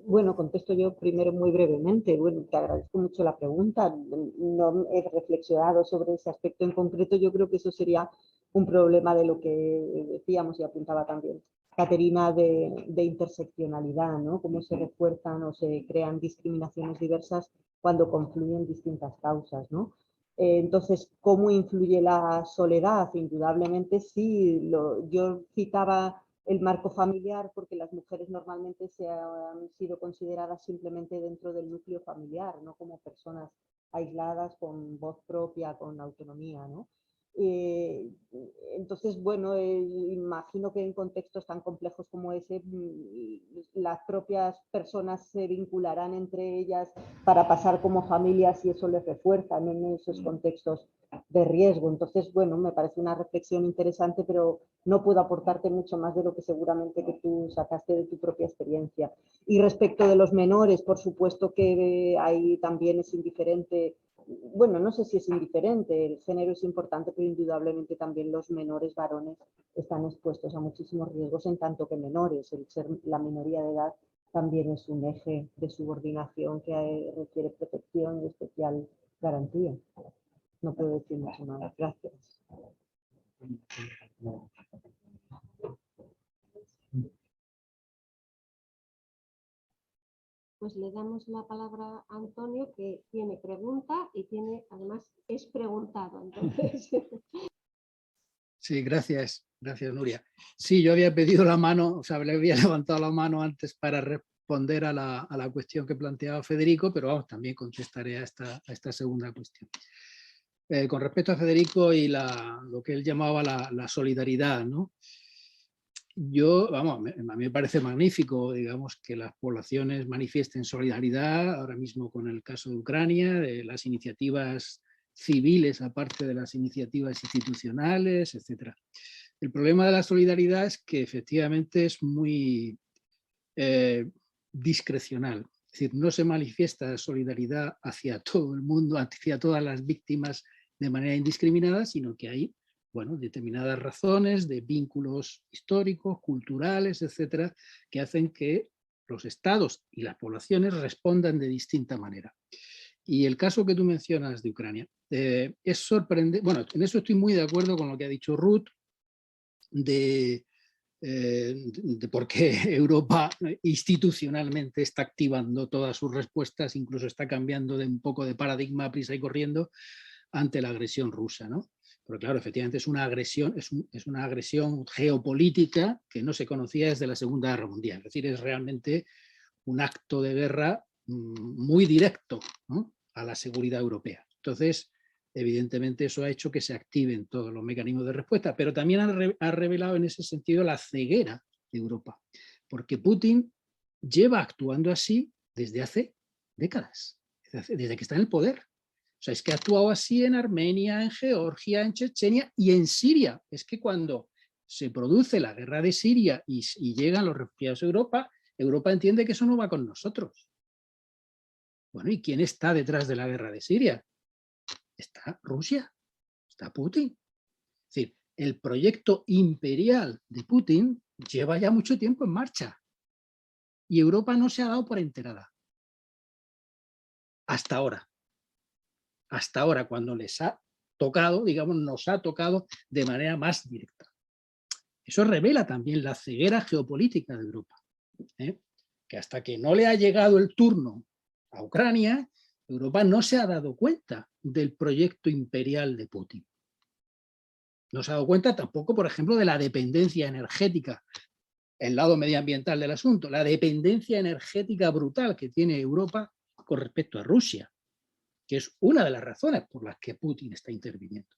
Bueno, contesto yo primero muy brevemente. Bueno, te agradezco mucho la pregunta. No he reflexionado sobre ese aspecto en concreto. Yo creo que eso sería un problema de lo que decíamos y apuntaba también Caterina de interseccionalidad, ¿no? Cómo se refuerzan o se crean discriminaciones diversas cuando confluyen distintas causas, ¿no? Entonces, ¿cómo influye la soledad? Indudablemente sí. Yo citaba el marco familiar porque las mujeres normalmente se han sido consideradas simplemente dentro del núcleo familiar, no como personas aisladas con voz propia, con autonomía, ¿no? Entonces, bueno, imagino que en contextos tan complejos como ese, las propias personas se vincularán entre ellas para pasar como familias y eso les refuerza en esos contextos de riesgo. Entonces, bueno, me parece una reflexión interesante, pero no puedo aportarte mucho más de lo que seguramente que tú sacaste de tu propia experiencia. Y respecto de los menores, por supuesto que ahí también es indiferente. Bueno, no sé si es indiferente, el género es importante, pero indudablemente también los menores varones están expuestos a muchísimos riesgos, en tanto que menores. El ser la minoría de edad también es un eje de subordinación que requiere protección y especial garantía. No puedo decir mucho más. Gracias. Pues le damos la palabra a Antonio, que tiene pregunta y además es preguntado. Entonces... Sí, gracias. Gracias, Nuria. Sí, yo había pedido la mano, o sea, le había levantado la mano antes para responder a la cuestión que planteaba Federico, pero vamos, también contestaré a esta segunda cuestión. Con respecto a Federico y lo que él llamaba la solidaridad, ¿no? A mí me parece magnífico, digamos, que las poblaciones manifiesten solidaridad, ahora mismo con el caso de Ucrania, de las iniciativas civiles, aparte de las iniciativas institucionales, etc. El problema de la solidaridad es que efectivamente es muy discrecional. Es decir, no se manifiesta solidaridad hacia todo el mundo, hacia todas las víctimas de manera indiscriminada, sino que hay determinadas razones de vínculos históricos, culturales, etcétera, que hacen que los estados y las poblaciones respondan de distinta manera. Y el caso que tú mencionas de Ucrania es sorprendente. Bueno, en eso estoy muy de acuerdo con lo que ha dicho Ruth de por qué Europa institucionalmente está activando todas sus respuestas, incluso está cambiando de un poco de paradigma a prisa y corriendo ante la agresión rusa, ¿no? Pero claro, efectivamente es una agresión geopolítica que no se conocía desde la Segunda Guerra Mundial. Es decir, es realmente un acto de guerra muy directo, ¿no?, a la seguridad europea. Entonces, evidentemente eso ha hecho que se activen todos los mecanismos de respuesta, pero también ha revelado en ese sentido la ceguera de Europa, porque Putin lleva actuando así desde hace décadas, desde que está en el poder. O sea, es que ha actuado así en Armenia, en Georgia, en Chechenia y en Siria. Es que cuando se produce la guerra de Siria y llegan los refugiados a Europa, Europa entiende que eso no va con nosotros. Bueno, ¿y quién está detrás de la guerra de Siria? Está Rusia, está Putin. Es decir, el proyecto imperial de Putin lleva ya mucho tiempo en marcha y Europa no se ha dado por enterada. Hasta ahora. Hasta ahora, cuando les ha tocado, digamos, nos ha tocado de manera más directa. Eso revela también la ceguera geopolítica de Europa, que hasta que no le ha llegado el turno a Ucrania, Europa no se ha dado cuenta del proyecto imperial de Putin. No se ha dado cuenta tampoco, por ejemplo, de la dependencia energética, el lado medioambiental del asunto, la dependencia energética brutal que tiene Europa con respecto a Rusia, que es una de las razones por las que Putin está interviniendo,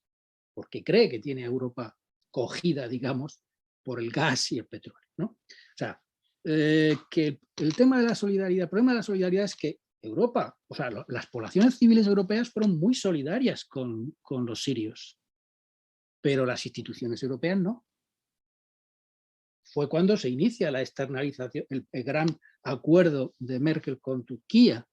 porque cree que tiene a Europa cogida, digamos, por el gas y el petróleo, ¿no? O sea, que el tema de la solidaridad, el problema de la solidaridad es que Europa, o sea, las poblaciones civiles europeas fueron muy solidarias con los sirios. pero las instituciones europeas no. Fue cuando se inicia la externalización, el gran acuerdo de Merkel con Turquía,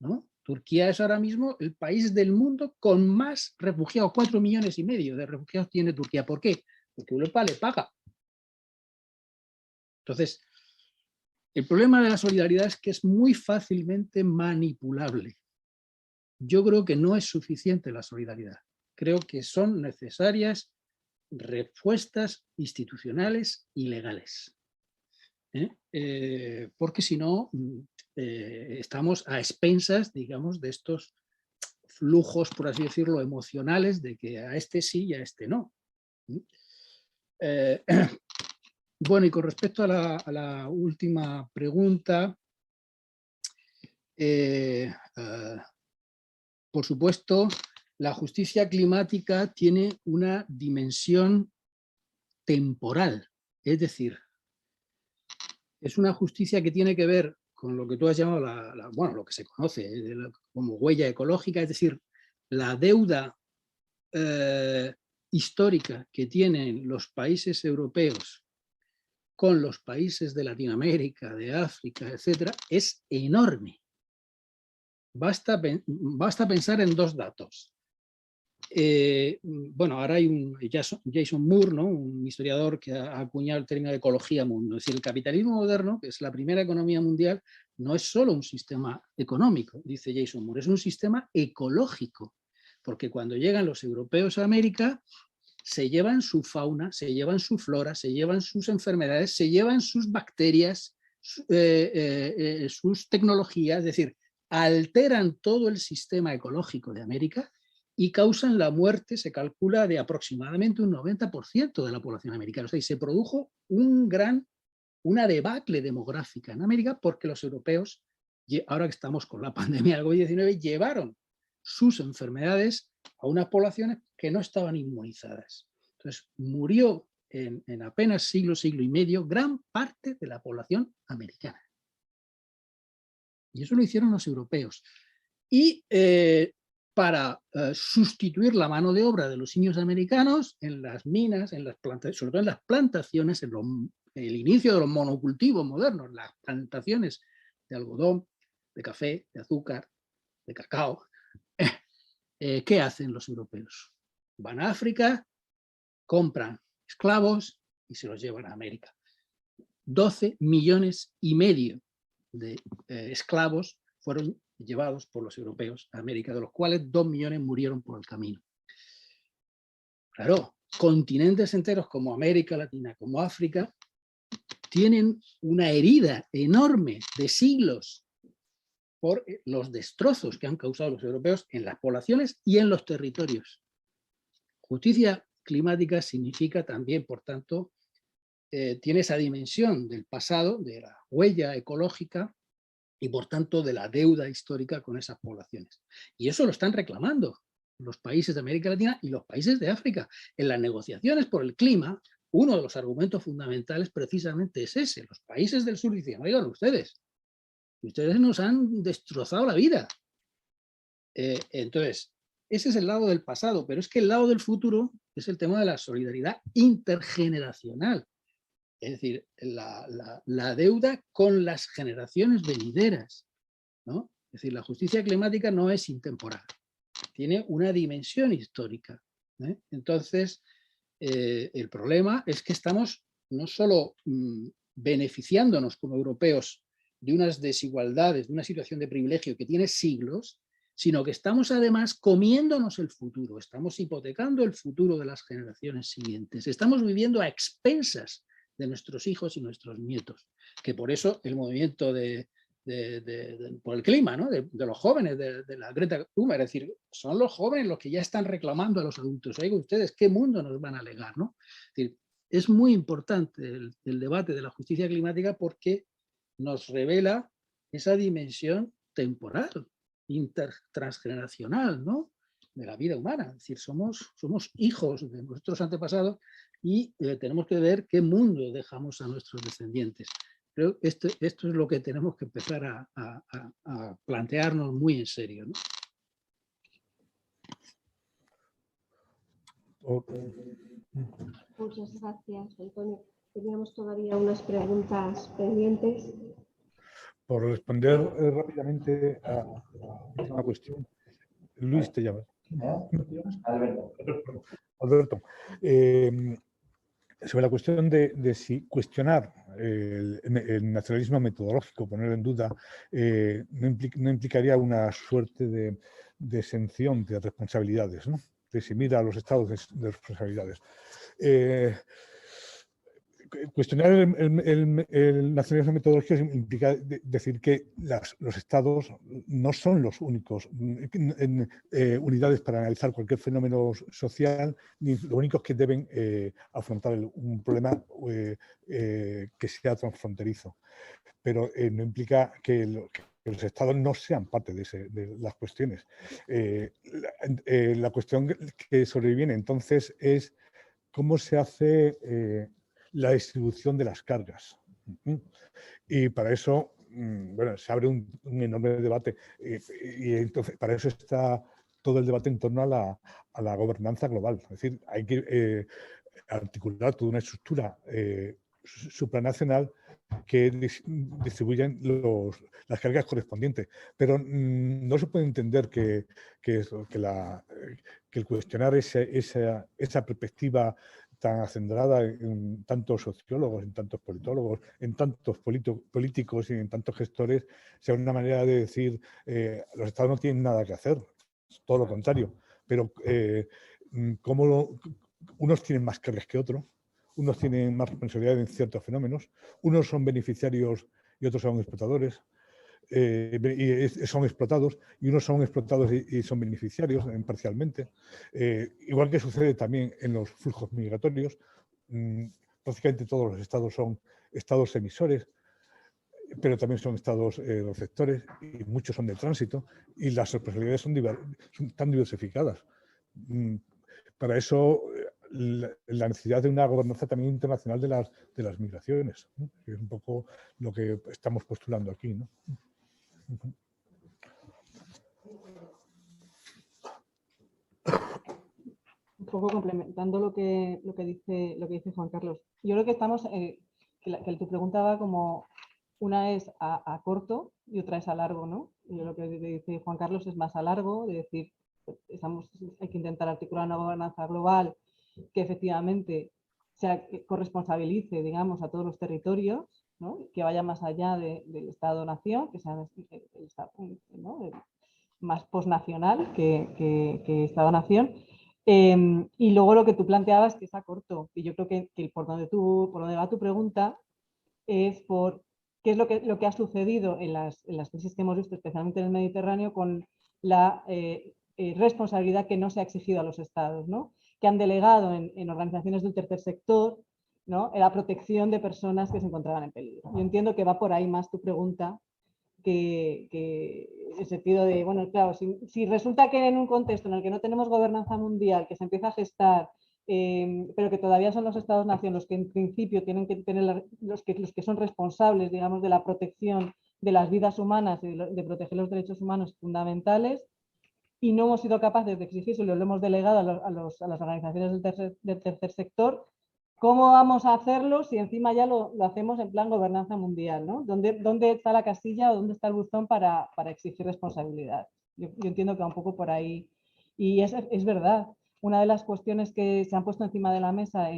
¿no? Turquía es ahora mismo el país del mundo con más refugiados, 4,5 millones de refugiados tiene Turquía. ¿Por qué? Porque Europa le paga. Entonces, el problema de la solidaridad es que es muy fácilmente manipulable. Yo creo que no es suficiente la solidaridad. Creo que son necesarias respuestas institucionales y legales. Porque si no, estamos a expensas, digamos, de estos flujos, por así decirlo, emocionales, de que a este sí y a este no. Bueno, y con respecto a la última pregunta, por supuesto, la justicia climática tiene una dimensión temporal, es decir, es una justicia que tiene que ver con lo que tú has llamado, bueno, lo que se conoce como huella ecológica, es decir, la deuda histórica que tienen los países europeos con los países de Latinoamérica, de África, etcétera, es enorme. Basta pensar en 2 datos. Bueno, ahora hay un Jason Moore, ¿no? Un historiador que ha acuñado el término de ecología mundo. Es decir, el capitalismo moderno, que es la primera economía mundial, no es solo un sistema económico, dice Jason Moore, es un sistema ecológico. Porque cuando llegan los europeos a América, se llevan su fauna, se llevan su flora, se llevan sus enfermedades, se llevan sus bacterias, sus tecnologías, es decir, alteran todo el sistema ecológico de América y causan la muerte, se calcula, de aproximadamente un 90% de la población americana. O sea, y se produjo una debacle demográfica en América porque los europeos, ahora que estamos con la pandemia del COVID-19, llevaron sus enfermedades a unas poblaciones que no estaban inmunizadas. Entonces, murió en apenas siglo y medio gran parte de la población americana. Y eso lo hicieron los europeos. Y para sustituir la mano de obra de los indios americanos en las minas, sobre todo en las plantaciones, el inicio de los monocultivos modernos, las plantaciones de algodón, de café, de azúcar, de cacao, ¿qué hacen los europeos? Van a África, compran esclavos y se los llevan a América. 12,5 millones de esclavos fueron llevados por los europeos a América, de los cuales 2 millones murieron por el camino. Claro, continentes enteros como América Latina, como África, tienen una herida enorme de siglos por los destrozos que han causado los europeos en las poblaciones y en los territorios. Justicia climática significa también, por tanto, tiene esa dimensión del pasado, de la huella ecológica y, por tanto, de la deuda histórica con esas poblaciones. Y eso lo están reclamando los países de América Latina y los países de África. En las negociaciones por el clima, uno de los argumentos fundamentales precisamente es ese. Los países del sur dicen, oigan, ustedes nos han destrozado la vida. Entonces, ese es el lado del pasado, pero es que el lado del futuro es el tema de la solidaridad intergeneracional. Es decir, la deuda con las generaciones venideras, ¿no? Es decir, la justicia climática no es intemporal, tiene una dimensión histórica. Entonces, el problema es que estamos no solo beneficiándonos como europeos de unas desigualdades, de una situación de privilegio que tiene siglos, sino que estamos además comiéndonos el futuro, estamos hipotecando el futuro de las generaciones siguientes, estamos viviendo a expensas de nuestros hijos y nuestros nietos, que por eso el movimiento por el clima, ¿no? de los jóvenes, de la Greta Thunberg, es decir, son los jóvenes los que ya están reclamando a los adultos, oigan ustedes, ¿qué mundo nos van a legar? ¿No? Es decir, es muy importante el debate de la justicia climática porque nos revela esa dimensión temporal, transgeneracional, ¿no? De la vida humana. Es decir, somos hijos de nuestros antepasados y tenemos que ver qué mundo dejamos a nuestros descendientes. Creo que esto es lo que tenemos que empezar a plantearnos muy en serio, ¿no? Muchas gracias, Antonio. Teníamos todavía unas preguntas pendientes. Por responder rápidamente a una cuestión. Luis, te llamas. Alberto. Sobre la cuestión de si cuestionar el nacionalismo metodológico, ponerlo en duda, no implicaría una suerte de exención de responsabilidades, ¿no? De eximir a los estados de responsabilidades. Cuestionar el nacionalismo metodológico implica decir que los estados no son los únicos unidades para analizar cualquier fenómeno social, ni los únicos que deben afrontar un problema que sea transfronterizo. Pero no implica que los estados no sean parte de las cuestiones. La cuestión que sobreviene entonces es cómo se hace la distribución de las cargas. Y para eso, bueno, se abre un enorme debate. Y entonces, para eso está todo el debate en torno a la gobernanza global. Es decir, hay que articular toda una estructura supranacional que distribuyen las cargas correspondientes. Pero no se puede entender que el cuestionar esa perspectiva tan acendrada en tantos sociólogos, en tantos politólogos, en tantos políticos y en tantos gestores, sea una manera de decir los estados no tienen nada que hacer, todo lo contrario, pero unos tienen más cargas que otros, unos tienen más responsabilidad en ciertos fenómenos, unos son beneficiarios y otros son explotadores, y son explotados, y unos son explotados y son beneficiarios parcialmente, igual que sucede también en los flujos migratorios. Prácticamente todos los estados son estados emisores, pero también son estados receptores, y muchos son de tránsito, y las responsabilidades son tan diversificadas. Para eso, la necesidad de una gobernanza también internacional de las migraciones, ¿no? Que es un poco lo que estamos postulando aquí, ¿no? Un poco complementando lo que dice Juan Carlos. Yo creo que estamos, que tu pregunta va como, una es a corto y otra es a largo, ¿no? Y lo que dice Juan Carlos es más a largo, de decir, hay que intentar articular una gobernanza global que efectivamente corresponsabilice, digamos, a todos los territorios, ¿no? Que vaya más allá del Estado-nación, que sea el Estado, ¿no? Más posnacional que Estado-nación. Y luego lo que tú planteabas, que es a corto, y yo creo que por donde va tu pregunta es por qué es lo que ha sucedido en las crisis que hemos visto, especialmente en el Mediterráneo, con la responsabilidad que no se ha exigido a los estados, ¿no? Que han delegado en organizaciones del tercer sector, ¿no? En la protección de personas que se encontraban en peligro. Yo entiendo que va por ahí más tu pregunta, que el sentido de, bueno, claro, si resulta que en un contexto en el que no tenemos gobernanza mundial, que se empieza a gestar, pero que todavía son los Estados-nación los que en principio tienen que tener, los que son responsables, digamos, de la protección de las vidas humanas y de proteger los derechos humanos fundamentales, y no hemos sido capaces de exigirlo, lo hemos delegado a las organizaciones del tercer sector. ¿Cómo vamos a hacerlo si encima ya lo hacemos en plan gobernanza mundial, ¿no? ¿Dónde está la casilla o dónde está el buzón para exigir responsabilidad? Yo entiendo que va un poco por ahí. Y es verdad. Una de las cuestiones que se han puesto encima de la mesa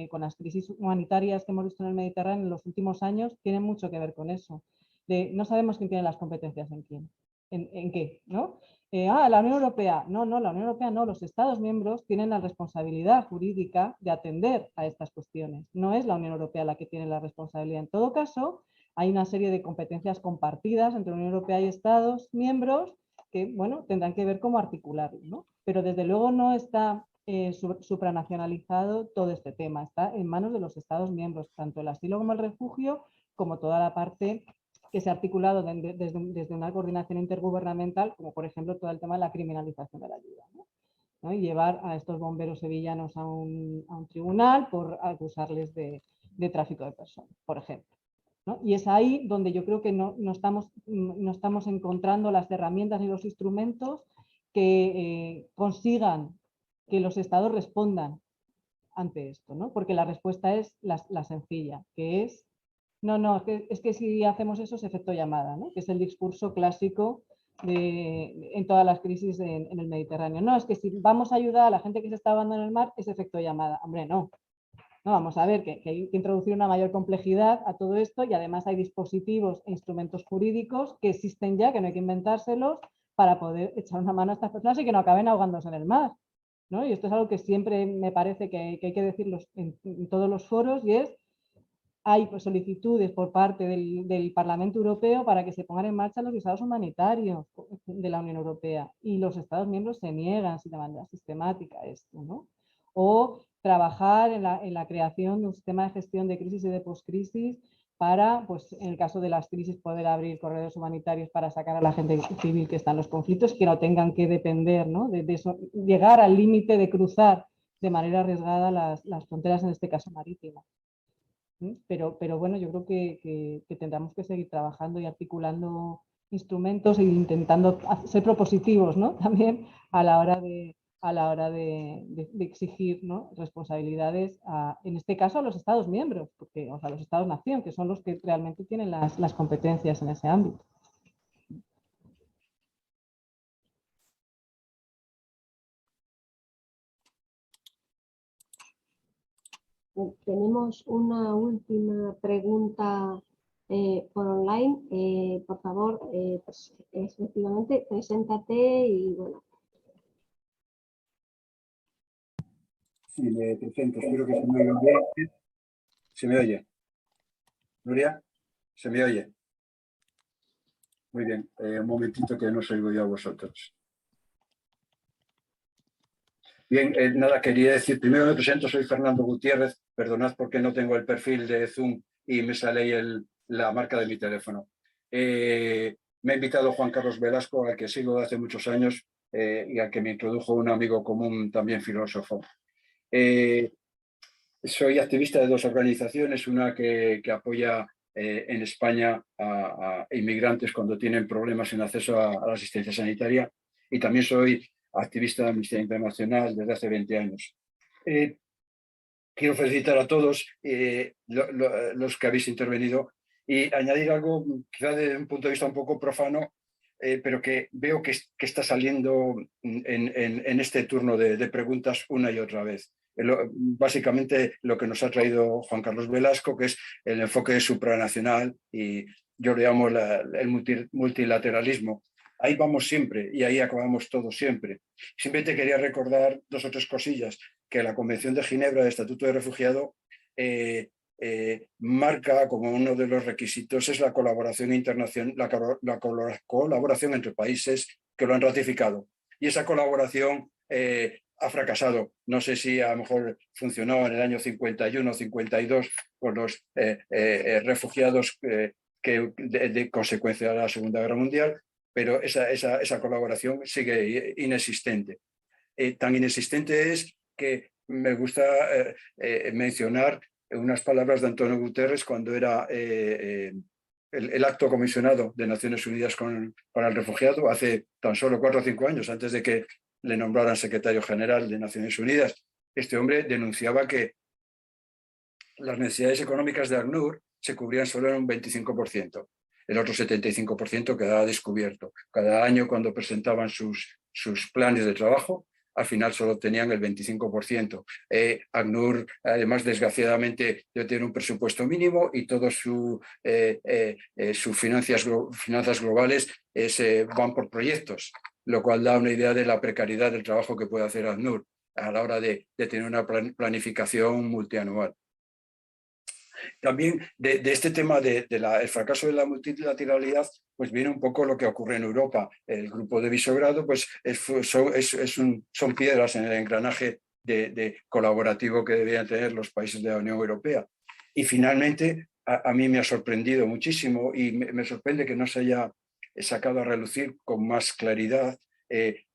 con las crisis humanitarias que hemos visto en el Mediterráneo en los últimos años tiene mucho que ver con eso. No sabemos quién tiene las competencias en quién, en qué, ¿no? La Unión Europea. No, la Unión Europea no. Los Estados miembros tienen la responsabilidad jurídica de atender a estas cuestiones. No es la Unión Europea la que tiene la responsabilidad. En todo caso, hay una serie de competencias compartidas entre la Unión Europea y Estados miembros que, bueno, tendrán que ver cómo articularlo, ¿no? Pero desde luego no está supranacionalizado todo este tema. Está en manos de los Estados miembros, tanto el asilo como el refugio, como toda la parte que se ha articulado desde una coordinación intergubernamental, como por ejemplo todo el tema de la criminalización de la ayuda, ¿no? Y llevar a estos bomberos sevillanos a un tribunal por acusarles de tráfico de personas, por ejemplo, ¿no? Y es ahí donde yo creo que no estamos encontrando las herramientas y los instrumentos que consigan que los estados respondan ante esto, ¿no? Porque la respuesta es la sencilla, que es, no, es que si hacemos eso es efecto llamada, ¿no? Que es el discurso clásico en todas las crisis en el Mediterráneo. No, es que si vamos a ayudar a la gente que se está ahogando en el mar es efecto llamada. Hombre, no. No, vamos a ver que hay que introducir una mayor complejidad a todo esto y además hay dispositivos e instrumentos jurídicos que existen ya, que no hay que inventárselos para poder echar una mano a estas personas y que no acaben ahogándose en el mar, ¿no? Y esto es algo que siempre me parece que hay que decirlo en todos los foros y es, hay solicitudes por parte del Parlamento Europeo para que se pongan en marcha los visados humanitarios de la Unión Europea y los Estados miembros se niegan de manera sistemática a esto, ¿no? O trabajar en la creación de un sistema de gestión de crisis y de poscrisis para, pues, en el caso de las crisis, poder abrir corredores humanitarios para sacar a la gente civil que está en los conflictos, que no tengan que depender, ¿no? de eso, llegar al límite de cruzar de manera arriesgada las fronteras, en este caso marítimas. Pero bueno, yo creo que tendremos que seguir trabajando y articulando instrumentos e intentando ser propositivos, ¿no? También a la hora de exigir, ¿no? Responsabilidades, en este caso a los Estados miembros, porque, o sea, los Estados-nación, que son los que realmente tienen las competencias en ese ámbito. Tenemos una última pregunta por online. Por favor, pues, efectivamente, preséntate y bueno. Sí, me presento, espero que se me oiga bien. ¿Se me oye? ¿Nuria? ¿Se me oye? Muy bien, un momentito que no os oigo yo a vosotros. Bien, nada, quería decir, primero me presento, soy Fernando Gutiérrez, perdonad porque no tengo el perfil de Zoom y me sale ahí la marca de mi teléfono. Me ha invitado Juan Carlos Velasco, al que sigo hace muchos años y al que me introdujo un amigo común, también filósofo. Soy activista de dos organizaciones, una que apoya en España a inmigrantes cuando tienen problemas en acceso a la asistencia sanitaria, y también soy activista de Amnistía Internacional desde hace 20 años. Quiero felicitar a todos los que habéis intervenido y añadir algo quizá desde un punto de vista un poco profano, pero que veo que está saliendo en este turno de preguntas una y otra vez. Básicamente lo que nos ha traído Juan Carlos Velasco, que es el enfoque supranacional, y yo le llamo el multilateralismo. Ahí vamos siempre y ahí acabamos todos siempre. Simplemente quería recordar dos o tres cosillas, que la Convención de Ginebra de Estatuto de Refugiado marca como uno de los requisitos es la colaboración internacional, la colaboración entre países que lo han ratificado. Y esa colaboración ha fracasado. No sé si a lo mejor funcionó en el año 51 o 52 con los refugiados de consecuencia de la Segunda Guerra Mundial, pero esa colaboración sigue inexistente. Tan inexistente es que me gusta mencionar unas palabras de Antonio Guterres cuando era el acto comisionado de Naciones Unidas para el refugiado hace tan solo 4 o 5 años, antes de que le nombraran secretario general de Naciones Unidas. Este hombre denunciaba que las necesidades económicas de ACNUR se cubrían solo en un 25%. El otro 75% quedaba descubierto. Cada año, cuando presentaban sus planes de trabajo, al final solo obtenían el 25%. ACNUR, además, desgraciadamente, debe tener un presupuesto mínimo y todas sus finanzas globales van por proyectos, lo cual da una idea de la precariedad del trabajo que puede hacer ACNUR a la hora de tener una planificación multianual. También de este tema del fracaso de la multilateralidad, pues viene un poco lo que ocurre en Europa. El grupo de Visegrado pues son piedras en el engranaje de colaborativo que deberían tener los países de la Unión Europea. Y finalmente, a mí me ha sorprendido muchísimo y me sorprende que no se haya sacado a relucir con más claridad el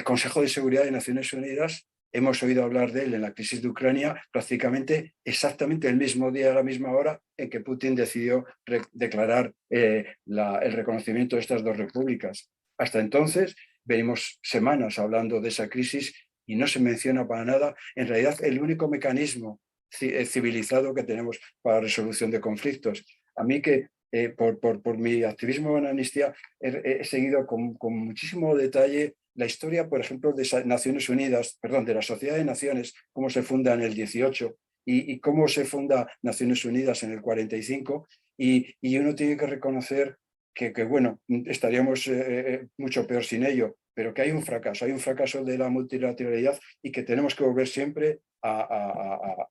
Consejo de Seguridad de Naciones Unidas. Hemos oído hablar de él en la crisis de Ucrania prácticamente exactamente el mismo día, a la misma hora en que Putin decidió declarar el reconocimiento de estas dos repúblicas. Hasta entonces venimos semanas hablando de esa crisis y no se menciona para nada, en realidad, el único mecanismo civilizado que tenemos para la resolución de conflictos. A mí que por mi activismo en Amnistía he seguido con muchísimo detalle la historia, por ejemplo, de Naciones Unidas, perdón, de la Sociedad de Naciones, cómo se funda en el 18 y cómo se funda Naciones Unidas en el 45, y uno tiene que reconocer que bueno, estaríamos mucho peor sin ello, pero que hay un fracaso de la multilateralidad y que tenemos que volver siempre a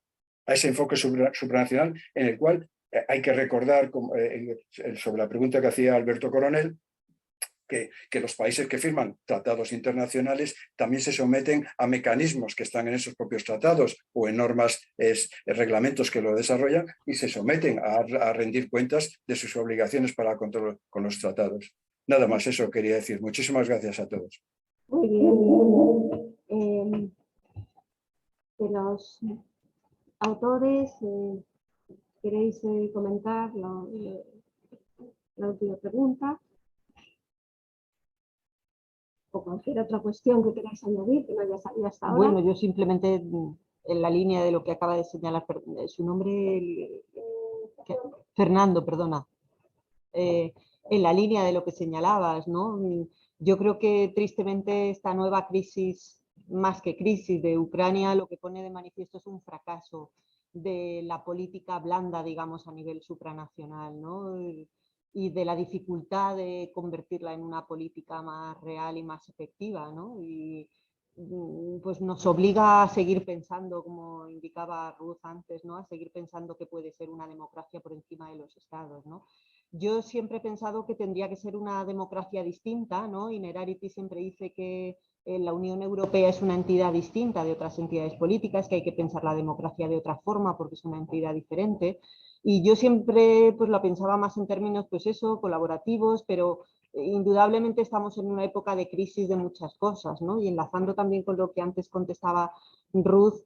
ese enfoque supranacional en el cual hay que recordar, sobre la pregunta que hacía Alberto Coronel, que los países que firman tratados internacionales también se someten a mecanismos que están en esos propios tratados o en normas, reglamentos que lo desarrollan, y se someten a rendir cuentas de sus obligaciones para el control con los tratados. Nada más, eso quería decir. Muchísimas gracias a todos. Muy bien. De los autores, ¿queréis comentar la última pregunta? O cualquier otra cuestión que queráis añadir, que no haya salido hasta ahora. Bueno, yo simplemente, en la línea de lo que acaba de señalar, su nombre, Fernando, perdona. En la línea de lo que señalabas, ¿no? Yo creo que tristemente esta nueva crisis, más que crisis de Ucrania, lo que pone de manifiesto es un fracaso de la política blanda, digamos, a nivel supranacional, ¿no? Y de la dificultad de convertirla en una política más real y más efectiva, ¿no? Y pues nos obliga a seguir pensando, como indicaba Ruth antes, ¿no? A seguir pensando que puede ser una democracia por encima de los estados, ¿no? Yo siempre he pensado que tendría que ser una democracia distinta, ¿no? Innerarity siempre dice que la Unión Europea es una entidad distinta de otras entidades políticas, que hay que pensar la democracia de otra forma porque es una entidad diferente. Y yo siempre pues la pensaba más en términos, pues eso, colaborativos, pero indudablemente estamos en una época de crisis de muchas cosas, ¿no? Y enlazando también con lo que antes contestaba Ruth,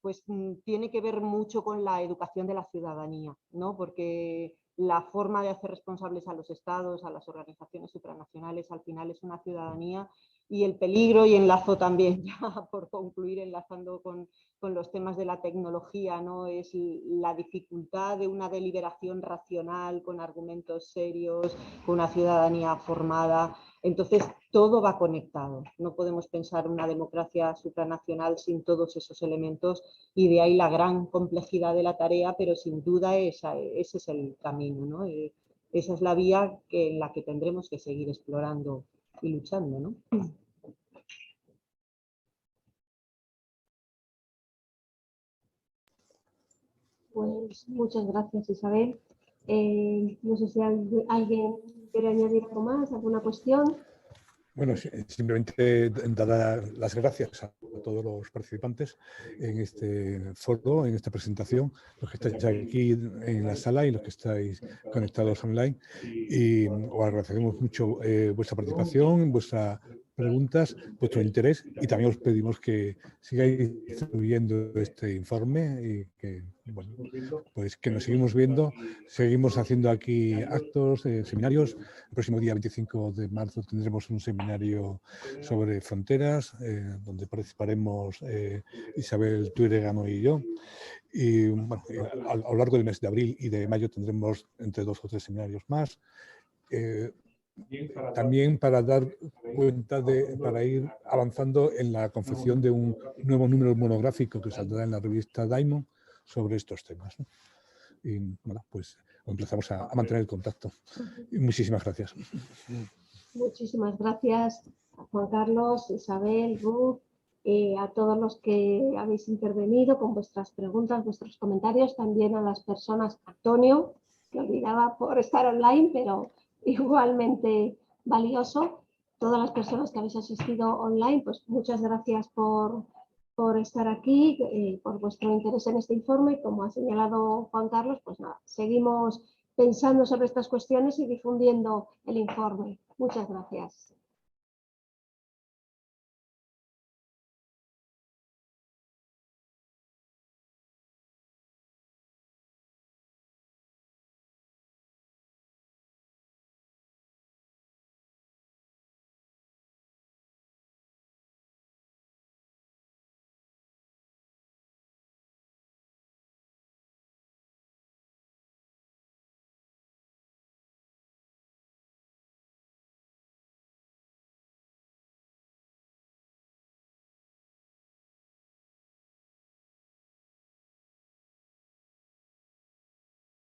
pues tiene que ver mucho con la educación de la ciudadanía, ¿no? Porque la forma de hacer responsables a los estados, a las organizaciones supranacionales, al final es una ciudadanía, y el peligro, y enlazo también ya por concluir, enlazando con los temas de la tecnología, ¿no? Es la dificultad de una deliberación racional, con argumentos serios, con una ciudadanía formada. Entonces, todo va conectado. No podemos pensar una democracia supranacional sin todos esos elementos, y de ahí la gran complejidad de la tarea, pero sin duda ese es el camino, ¿no? Esa es la vía en la que tendremos que seguir explorando y luchando, ¿no? Pues muchas gracias, Isabel. No sé si alguien quiere añadir algo más, alguna cuestión. Bueno, simplemente dar las gracias a todos los participantes en este foro, en esta presentación, los que estáis aquí en la sala y los que estáis conectados online. Y os agradecemos mucho vuestra participación, vuestras preguntas, vuestro interés, y también os pedimos que sigáis distribuyendo este informe y que, bueno, pues que nos seguimos viendo, seguimos haciendo aquí actos, seminarios. El próximo día 25 de marzo tendremos un seminario sobre fronteras, donde participaremos Isabel Tuiregano y yo. Y bueno, a lo largo del mes de abril y de mayo tendremos entre 2 o 3 seminarios más. También para dar cuenta para ir avanzando en la confección de un nuevo número monográfico que saldrá en la revista Diamond sobre estos temas, ¿no? Y bueno, pues empezamos a mantener el contacto. Y muchísimas gracias. Muchísimas gracias a Juan Carlos, Isabel, Ruth, a todos los que habéis intervenido con vuestras preguntas, vuestros comentarios, también a las personas, Antonio, que olvidaba por estar online, pero igualmente valioso. Todas las personas que habéis asistido online, pues muchas gracias por estar aquí, por vuestro interés en este informe. Como ha señalado Juan Carlos, pues nada, seguimos pensando sobre estas cuestiones y difundiendo el informe. Muchas gracias.